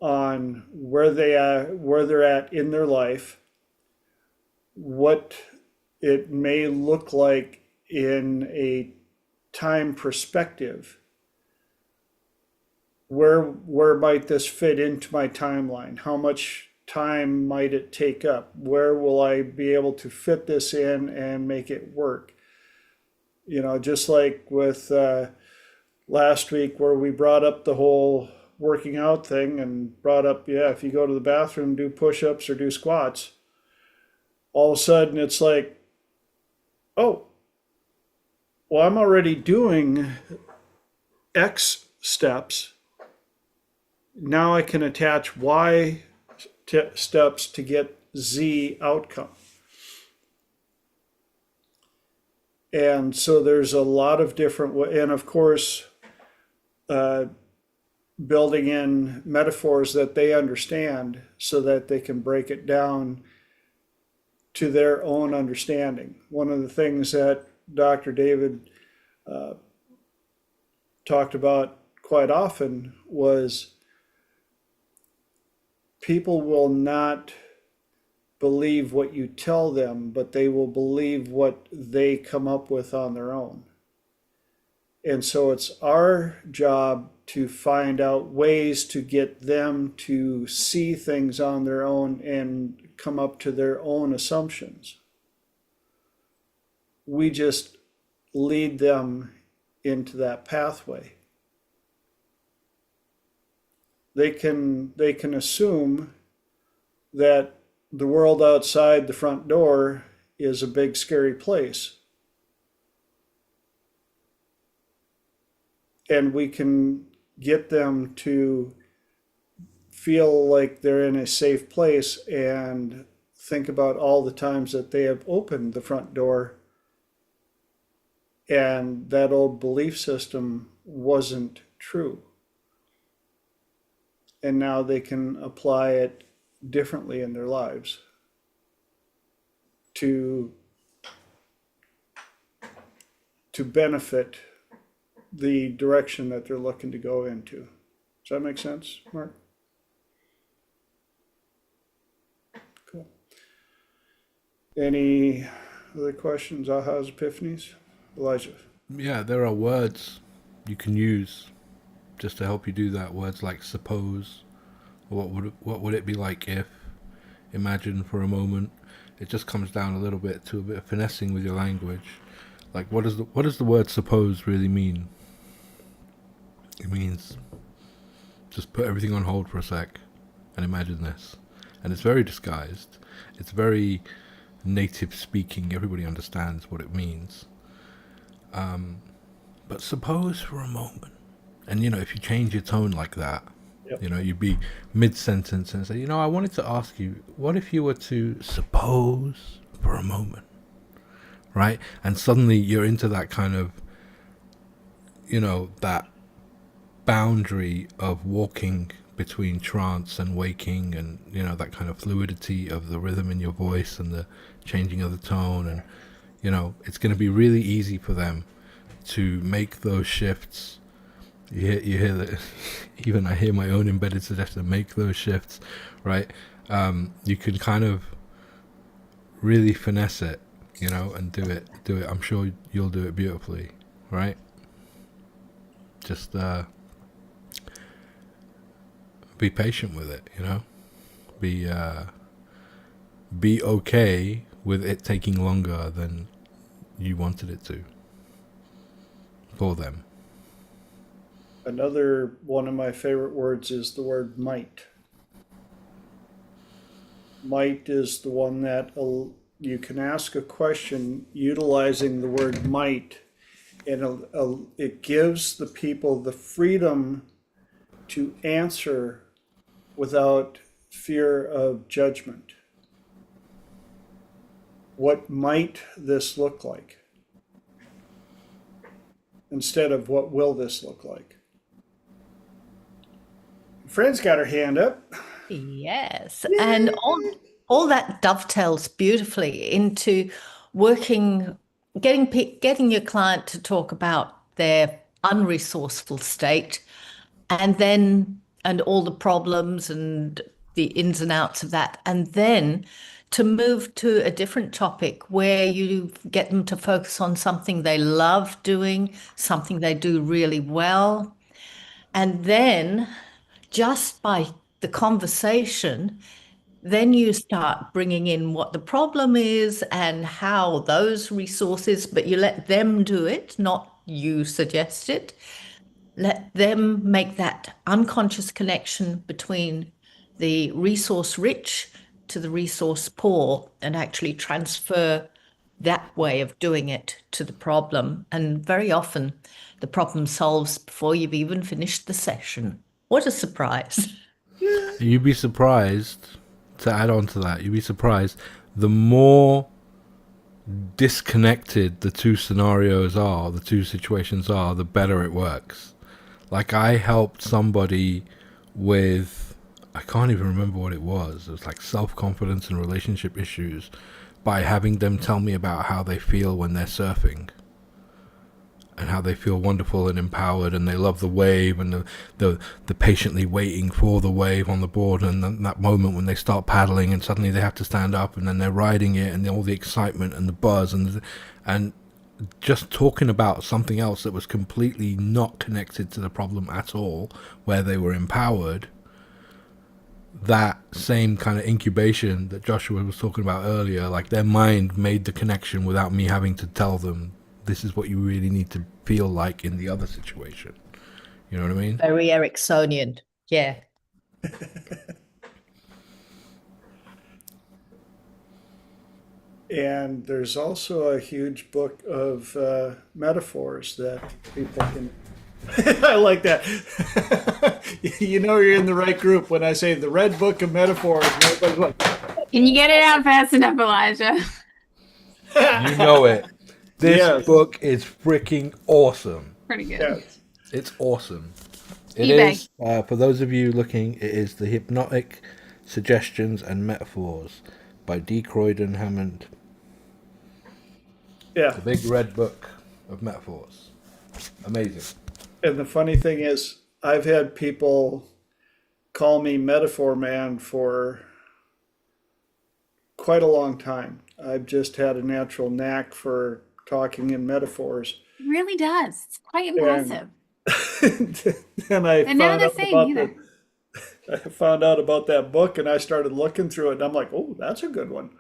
on where they're at in their life, what it may look like in a time perspective. Where might this fit into my timeline? How much time might it take up? Where will I be able to fit this in and make it work? Just like with last week where we brought up the whole working out thing and brought up, if you go to the bathroom, do push-ups or do squats, all of a sudden it's like, oh, well, I'm already doing X steps. Now I can attach Y steps to get Z outcome. And so there's a lot of different ways. And of course, building in metaphors that they understand so that they can break it down to their own understanding. One of the things that Dr. David talked about quite often was people will not believe what you tell them, but they will believe what they come up with on their own. And so it's our job to find out ways to get them to see things on their own and come up to their own assumptions. We just lead them into that pathway. They can assume that the world outside the front door is a big scary place. And we can get them to feel like they're in a safe place and think about all the times that they have opened the front door and that old belief system wasn't true. And now they can apply it differently in their lives to benefit the direction that they're looking to go into. Does that make sense, Mark? Cool. Any other questions, ahas, epiphanies? Elijah? Yeah, there are words you can use just to help you do that. Words like suppose, or what would it be like if, imagine for a moment. It just comes down a little bit to a bit of finessing with your language. Like, what does the word suppose really mean? It means just put everything on hold for a sec and imagine this. And it's very disguised. It's very native speaking. Everybody understands what it means. But suppose for a moment. And, if you change your tone like that, Yep. you'd be mid-sentence and say, I wanted to ask you, what if you were to suppose for a moment, right? And suddenly you're into that kind of, that boundary of walking between trance and waking, and, that kind of fluidity of the rhythm in your voice and the changing of the tone. And, it's going to be really easy for them to make those shifts. You hear that. Even I hear my own embedded suggestion, make those shifts, right? You can kind of really finesse it, and do it. I'm sure you'll do it beautifully, right? Just be patient with it, be okay with it taking longer than you wanted it to for them. Another one of my favorite words is the word might. Might is the one that you can ask a question utilizing the word might, and it gives the people the freedom to answer without fear of judgment. What might this look like? Instead of what will this look like? Fran's got her hand up. Yes, and all that dovetails beautifully into working, getting your client to talk about their unresourceful state, and all the problems and the ins and outs of that, and then to move to a different topic where you get them to focus on something they love doing, something they do really well, and then just by the conversation, then you start bringing in what the problem is and how those resources, but you let them do it, not you suggest it. Let them make that unconscious connection between the resource rich to the resource poor and actually transfer that way of doing it to the problem. And very often the problem solves before you've even finished the session. What a surprise. You'd be surprised, to add on to that, you'd be surprised the more disconnected the two scenarios are, the two situations are, the better it works. Like, I helped somebody with, I can't even remember what it was. It was like self-confidence and relationship issues, by having them tell me about how they feel when they're surfing and how they feel wonderful and empowered, and they love the wave and the patiently waiting for the wave on the board, and that moment when they start paddling and suddenly they have to stand up and then they're riding it, and all the excitement and the buzz, and just talking about something else that was completely not connected to the problem at all, where they were empowered. That same kind of incubation that Joshua was talking about earlier, like their mind made the connection without me having to tell them, this is what you really need to feel like in the other situation. You know what I mean? Very Ericksonian. Yeah. And there's also a huge book of metaphors that people can. I like that. You know you're in the right group when I say the red book of metaphors. And everybody's like, Can you get it out fast enough, Elijah? You know it. This Yes. book is freaking awesome. Pretty good. yes. It's awesome. It eBay. is, for those of you looking, it is The Hypnotic Suggestions and Metaphors by D. Croydon Hammond. Yeah. The big red book of metaphors. Amazing. And the funny thing is, I've had people call me Metaphor Man for quite a long time. I've just had a natural knack for talking in metaphors. It really does. It's quite impressive. And I And never found the out same about either. I found out about that book, and I started looking through it, and I'm like, oh, that's a good one.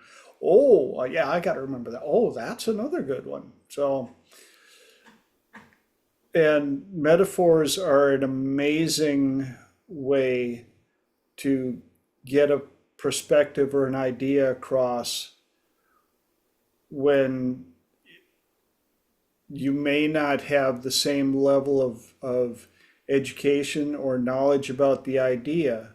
Oh, yeah, I got to remember that. Oh, that's another good one. So, and metaphors are an amazing way to get a perspective or an idea across when you may not have the same level of education or knowledge about the idea,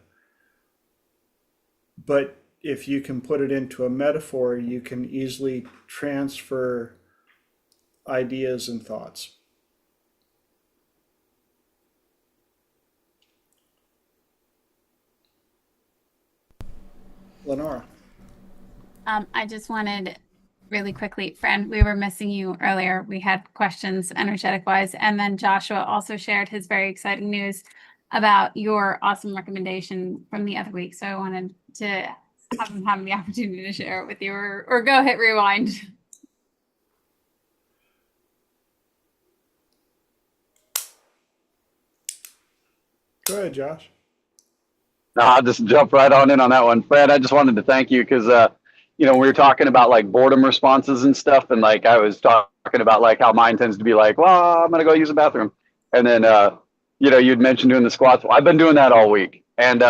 but if you can put it into a metaphor, you can easily transfer ideas and thoughts. Lenora. I just wanted really quickly, Fran, we were missing you earlier. We had questions energetic wise. And then Joshua also shared his very exciting news about your awesome recommendation from the other week. So I wanted to have him have the opportunity to share it with you, or go hit rewind. Go ahead, Josh. No, I'll just jump right on in on that one. Fred, I just wanted to thank you because, we were talking about like boredom responses and stuff. And like, I was talking about like how mine tends to be like, well, I'm going to go use the bathroom. And then, you'd mentioned doing the squats. Well, I've been doing that all week. And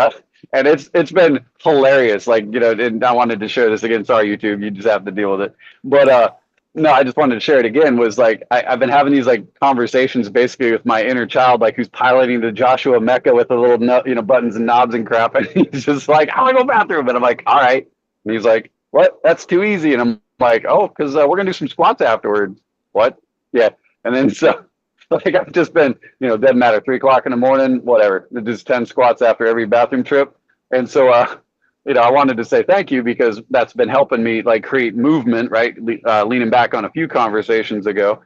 And it's been hilarious. Like, you know, and I wanted to share this again. Sorry, YouTube, you just have to deal with it. But no, I just wanted to share it again. Was like I've been having these like conversations basically with my inner child, like who's piloting the Joshua Mecha with the little you know, buttons and knobs and crap. And he's just like, I want to go bathroom. And I'm like, all right. And he's like, what? That's too easy. And I'm like, oh, because we're gonna do some squats afterwards. What? Yeah. And then so like I've just been, you know, doesn't matter, 3 o'clock in the morning, whatever. Just 10 squats after every bathroom trip. And so you know, I wanted to say thank you because that's been helping me like create movement, right? Leaning back on a few conversations ago,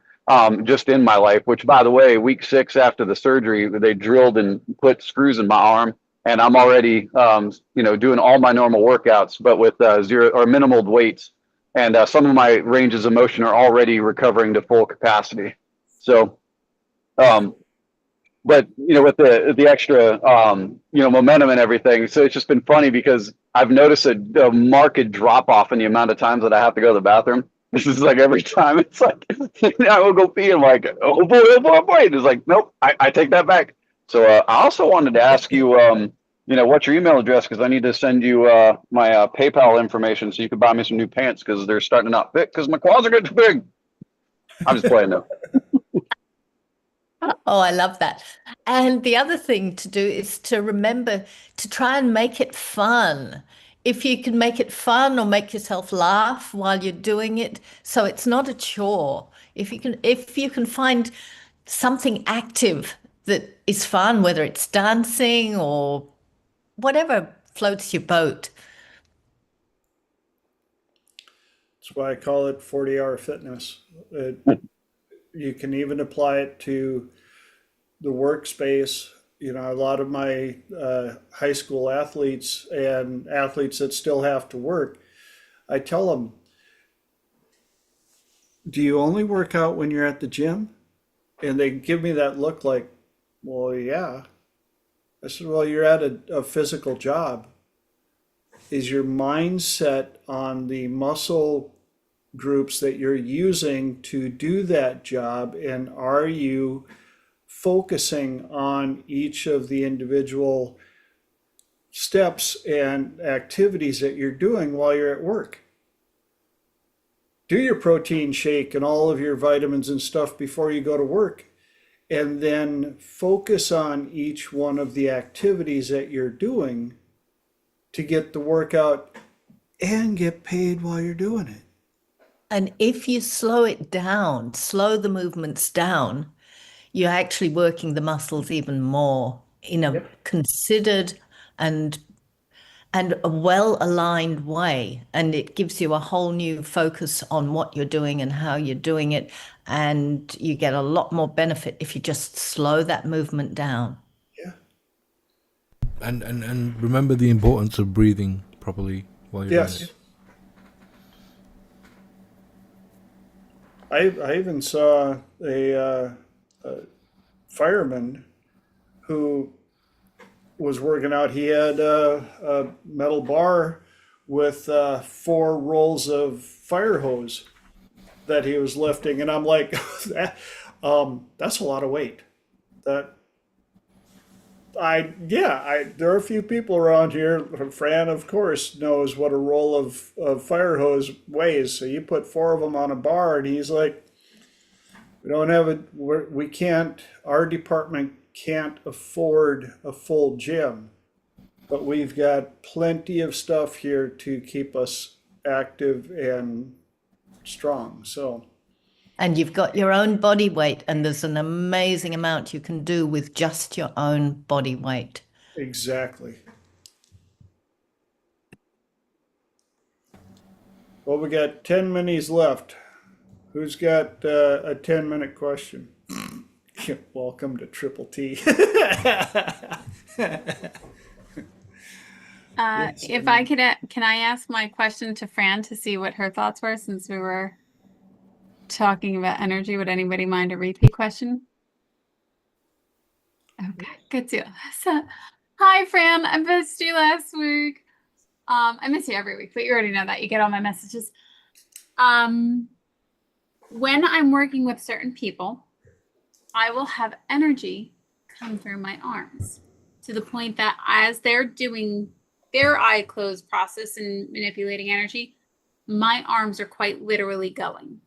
just in my life, which by the way, week 6 after the surgery, they drilled and put screws in my arm, and I'm already, you know, doing all my normal workouts, but with zero or minimal weights. And some of my ranges of motion are already recovering to full capacity. So, but you know, with the extra you know, momentum and everything, so it's just been funny because I've noticed a marked drop off in the amount of times that I have to go to the bathroom. This is like every time it's like I will go pee. I'm like, oh boy, oh boy, oh boy. And it's like, nope, I take that back. So I also wanted to ask you, you know, what's your email address, because I need to send you my PayPal information so you can buy me some new pants because they're starting to not fit because my quads are getting too big. I'm just playing though. Oh, I love that. And the other thing to do is to remember to try and make it fun. If you can make it fun or make yourself laugh while you're doing it, so it's not a chore. If you can find something active that is fun, whether it's dancing or whatever floats your boat. That's why I call it 40-hour fitness. You can even apply it to the workspace. You know, a lot of my high school athletes and athletes that still have to work, I tell them, do you only work out when you're at the gym? And they give me that look like, well, yeah. I said, well, you're at a physical job. Is your mindset on the muscle groups that you're using to do that job? And are you focusing on each of the individual steps and activities that you're doing while you're at work? Do your protein shake and all of your vitamins and stuff before you go to work, and then focus on each one of the activities that you're doing to get the workout and get paid while you're doing it. And if you slow it down, slow the movements down, you're actually working the muscles even more in a considered and a well-aligned way. And it gives you a whole new focus on what you're doing and how you're doing it. And you get a lot more benefit if you just slow that movement down. Yeah. And remember the importance of breathing properly while you're doing Yes. it. I even saw a fireman who was working out. He had a metal bar with 4 rolls of fire hose that he was lifting, and I'm like, that's a lot of weight. That there are a few people around here. Fran, of course, knows what a roll of fire hose weighs. So you put 4 of them on a bar, and he's like, we don't have it. We can't. Our department can't afford a full gym, but we've got plenty of stuff here to keep us active and strong. So. And you've got your own body weight, and there's an amazing amount you can do with just your own body weight. Exactly. Well, we got 10 minutes left. Who's got a 10-minute question? Welcome to Triple T. If I could, can I ask my question to Fran to see what her thoughts were, since we were talking about energy? Would anybody mind a repeat question? Okay, good deal. So, hi, Fran. I missed you last week. I miss you every week, but you already know that. You get all my messages. When I'm working with certain people, I will have energy come through my arms. to the point that as they're doing their eye close process and manipulating energy, my arms are quite literally going.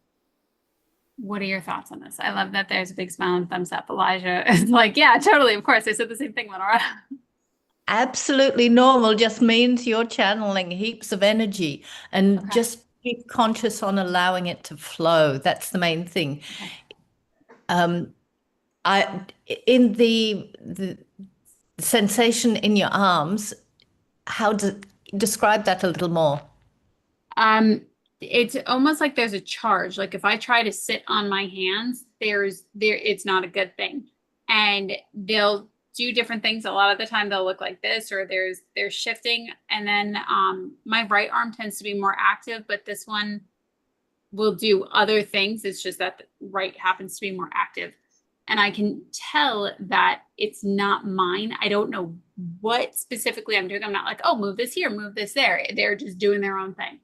What are your thoughts on this? I love that there's a big smile and thumbs up. Elijah is like, yeah, totally. Of course. I said the same thing, Lenora. Absolutely normal just means you're channeling heaps of energy and Okay. just be conscious on allowing it to flow. That's the main thing. Okay. In the sensation in your arms, how to describe that a little more? It's almost like there's a charge. Like if I try to sit on my hands, it's not a good thing. And they'll do different things. A lot of the time they'll look like this, or they're shifting. And then my right arm tends to be more active, but this one will do other things. It's just that the right happens to be more active. And I can tell that it's not mine. I don't know what specifically I'm doing. I'm not like, oh, move this here, move this there. They're just doing their own thing.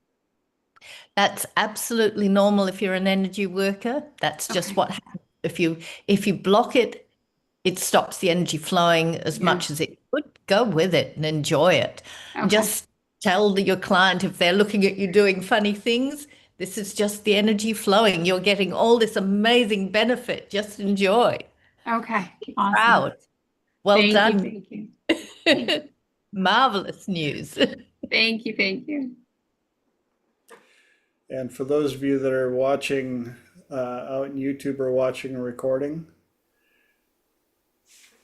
That's absolutely normal if you're an energy worker. That's just Okay. what happens. If you block it, it stops the energy flowing as Yeah. much as it could. Go with it and enjoy it. Okay. Just tell your client if they're looking at you doing funny things, this is just the energy flowing. You're getting all this amazing benefit. Just enjoy. Okay. Awesome. Proud. Well Thank done. you. Thank you. Marvelous news. Thank you. Thank you. And for those of you that are watching out in YouTube or watching a recording,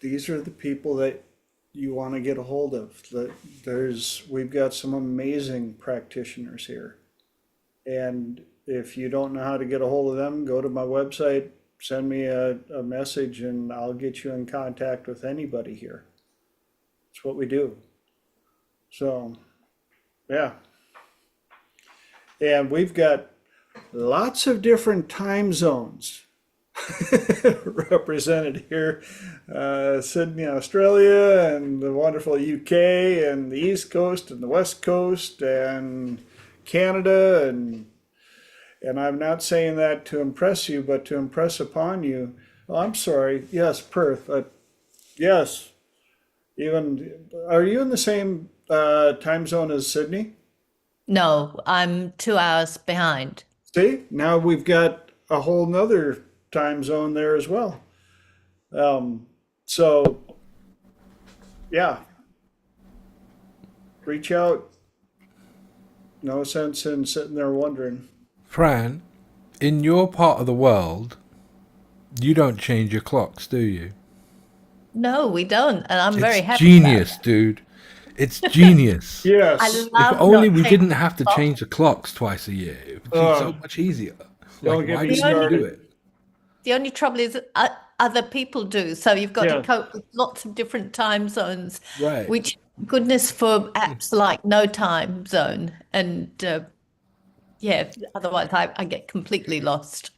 these are the people that you want to get a hold of. We've got some amazing practitioners here. And if you don't know how to get a hold of them, go to my website, send me a message, and I'll get you in contact with anybody here. It's what we do. So, yeah. And we've got lots of different time zones represented here. Sydney, Australia, and the wonderful UK, and the East Coast, and the West Coast, and Canada, and I'm not saying that to impress you, but to impress upon you. Oh, I'm sorry. Yes, Perth. Yes. Are you in the same time zone as Sydney? No, I'm 2 hours behind. See, now we've got a whole nother time zone there as well. So, yeah, reach out. No sense in sitting there wondering. Fran, in your part of the world, you don't change your clocks, do you? No, we don't. And I'm very It's happy genius, about dude. It's genius. Yes. I If love only not we changing didn't have to clocks. change the clocks twice a year. It would be so much easier. Don't Like, get why me didn't you started. do it? The only trouble is other people do. So you've got Yeah. to cope with lots of different time zones, Right. which goodness for apps like No Time Zone. And yeah, otherwise I get completely lost.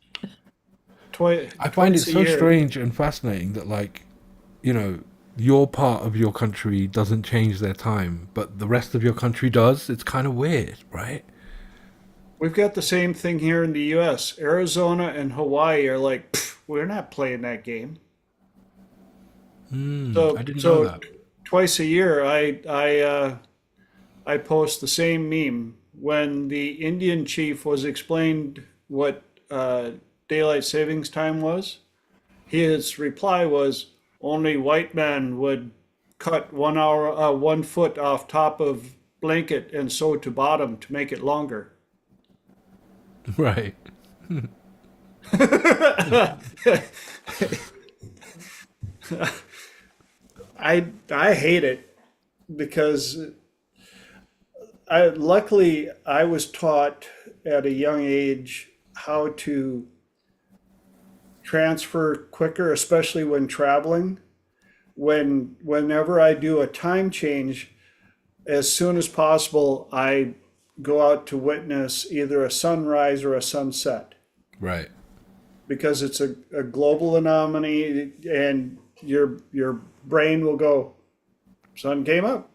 I find it Twice a so year. strange and fascinating that, like, you know, your part of your country doesn't change their time, but the rest of your country does. It's kind of weird, right? We've got the same thing here in the US. Arizona and Hawaii are like, we're not playing that game. I didn't know that. Twice a year, I post the same meme. When the Indian chief was explained what daylight savings time was, his reply was, only white men would cut 1 foot off top of blanket and sew to bottom to make it longer. Right. I hate it because luckily I was taught at a young age how to transfer quicker, especially when traveling. Whenever I do a time change, as soon as possible, I go out to witness either a sunrise or a sunset Right. because it's a global anomaly, and your brain will go, sun came up.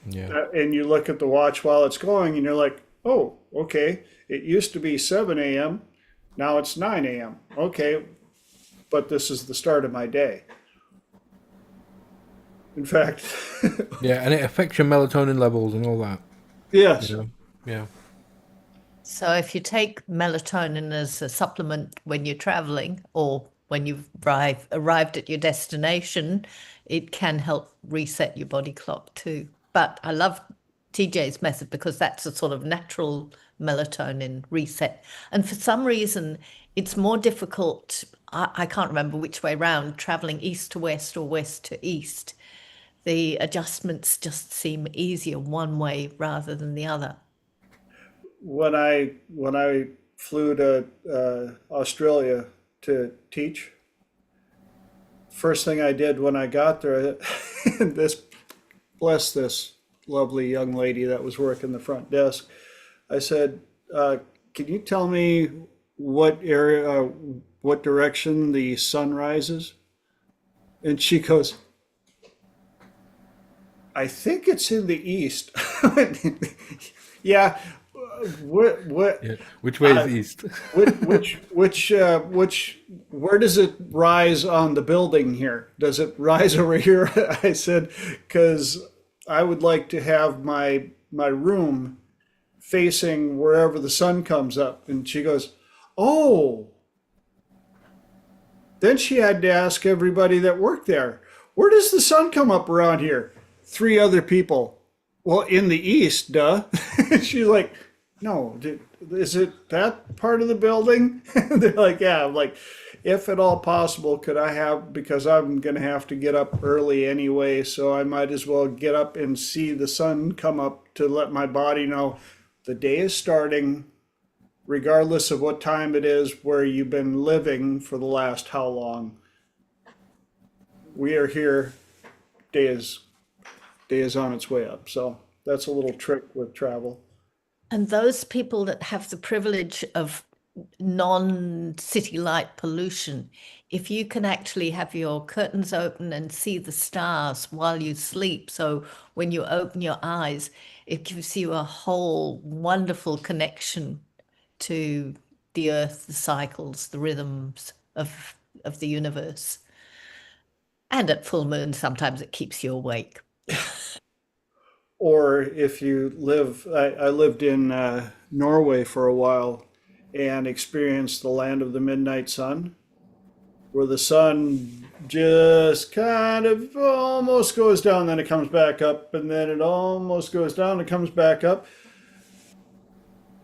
Yeah. And you look at the watch while it's going, and you're like, oh, okay, it used to be 7 a.m., now it's 9 a.m. Okay, but this is the start of my day. In fact, Yeah, and it affects your melatonin levels and all that. yes. You know? Yeah. So if you take melatonin as a supplement when you're traveling or when you've arrived at your destination, it can help reset your body clock too. But I love TJ's method because that's a sort of natural melatonin reset. And for some reason, it's more difficult. I can't remember which way round, traveling east to west or west to east. The adjustments just seem easier one way rather than the other. When I flew to Australia to teach, first thing I did when I got there, this bless this lovely young lady that was working the front desk. I said, "Can you tell me what area, what direction the sun rises?" And she goes, "I think it's in the east." Yeah. What? Yeah. Which way is east? Which, where does it rise on the building here? Does it rise over here? I said, because I would like to have my room facing wherever the sun comes up. And she goes, "Oh." Then she had to ask everybody that worked there, "Where does the sun come up around here?" Three other people. "Well, in the east, duh." She's like, "No, is it that part of the building?" They're like, "Yeah." I'm like, if at all possible, could I have, because I'm going to have to get up early anyway, so I might as well get up and see the sun come up to let my body know the day is starting, regardless of what time it is, where you've been living for the last how long. We are here. Day is on its way up. So that's a little trick with travel. And those people that have the privilege of non-city light pollution, if you can actually have your curtains open and see the stars while you sleep, so when you open your eyes, it gives you a whole wonderful connection to the earth, the cycles, the rhythms of the universe. And at full moon, sometimes it keeps you awake. Or if you live, I lived in Norway for a while and experienced the land of the midnight sun, where the sun just kind of almost goes down, then it comes back up, and then it almost goes down, and comes back up.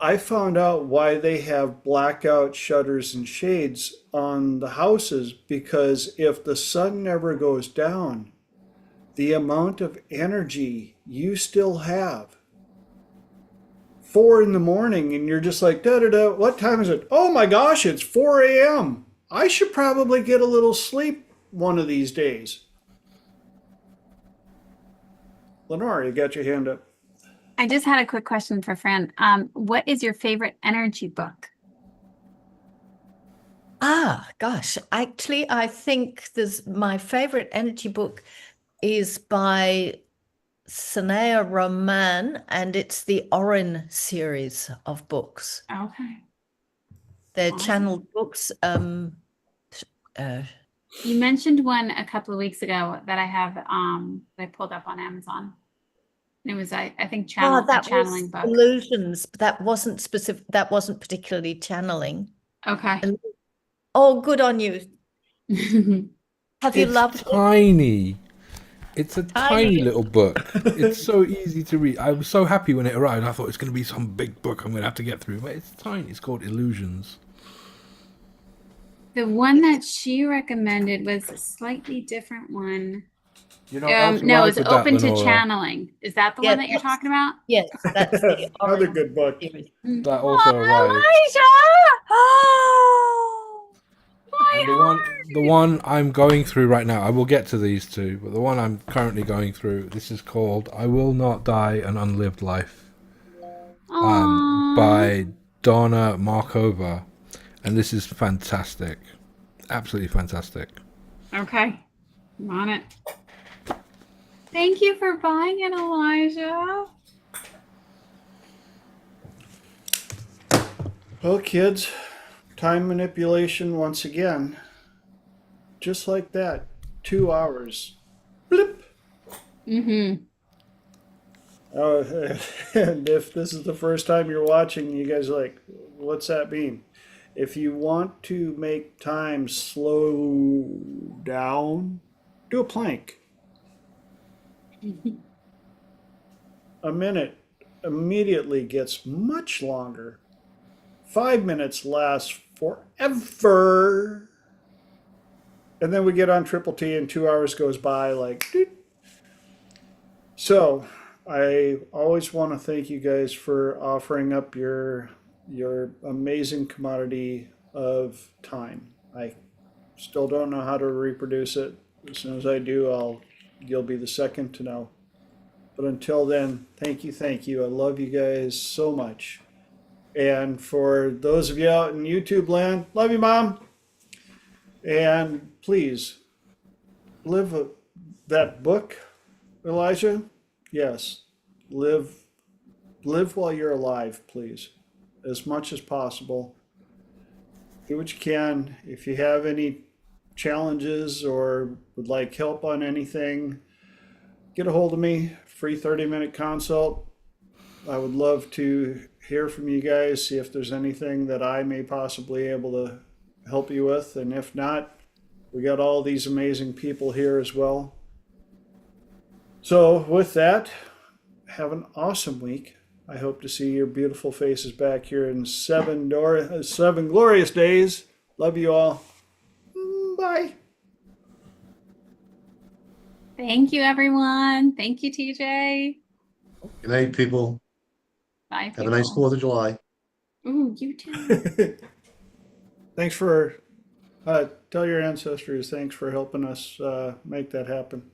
I found out why they have blackout shutters and shades on the houses, because if the sun never goes down, the amount of energy you still have. 4 in the morning, and you're just like, da da da, what time is it? Oh my gosh, it's 4 a.m. I should probably get a little sleep one of these days. Lenore, you got your hand up. I just had a quick question for Fran. What is your favorite energy book? Gosh, actually, I think my favorite energy book is by Sanaya Roman, and it's the Orin series of books. Okay. They're Awesome. channeled books. You mentioned one a couple of weeks ago that I have that I pulled up on Amazon. And it was I think that channeling was book. Illusions, but that wasn't specific. That wasn't particularly channeling. Okay. Oh, good on you. Have you It's loved it? tiny. It's a tiny Tiny. little book. It's so easy to read. I was so happy when it arrived. I thought it's going to be some big book I'm going to have to get through. But it's tiny. It's called Illusions. The one that she recommended was a slightly different one. You know, I also No, like it's with that, open to Lenora, channeling. Is that the Yeah, one that you're that's- talking about? Yes, that's the Another Orin good book. series. That also arrived. Elijah! Oh, And my the one I'm going through right now, I will get to these two, but the one I'm currently going through, this is called "I Will Not Die: An Unlived Life" Aw. by Donna Markova, and this is fantastic, absolutely fantastic. Okay, I'm on it. Thank you for buying it, Elijah. Well, kids, time manipulation once again. Just like that. 2 hours. Blip. Mm-hmm. Oh, and if this is the first time you're watching, you guys are like, what's that mean? If you want to make time slow down, do a plank. A minute immediately gets much longer. 5 minutes lasts forever. And then we get on Triple T and 2 hours goes by like, doot. So I always want to thank you guys for offering up your amazing commodity of time. I still don't know how to reproduce it. As soon as I do, you'll be the second to know. But until then, thank you, thank you. I love you guys so much. And for those of you out in YouTube land, love you, Mom. And please that book, Elijah. Yes, live while you're alive, please, as much as possible. Do what you can. If you have any challenges or would like help on anything, get a hold of me. Free 30-minute consult. I would love to hear from you guys, see if there's anything that I may possibly able to help you with. And if not, we got all these amazing people here as well. So with that, have an awesome week. I hope to see your beautiful faces back here in 7 glorious days. Love you all. Bye. Thank you, everyone. Thank you, TJ. Good night, people. Bye, Have a nice people. 4th of July. Ooh, you too. Thanks for tell your ancestors thanks for helping us make that happen.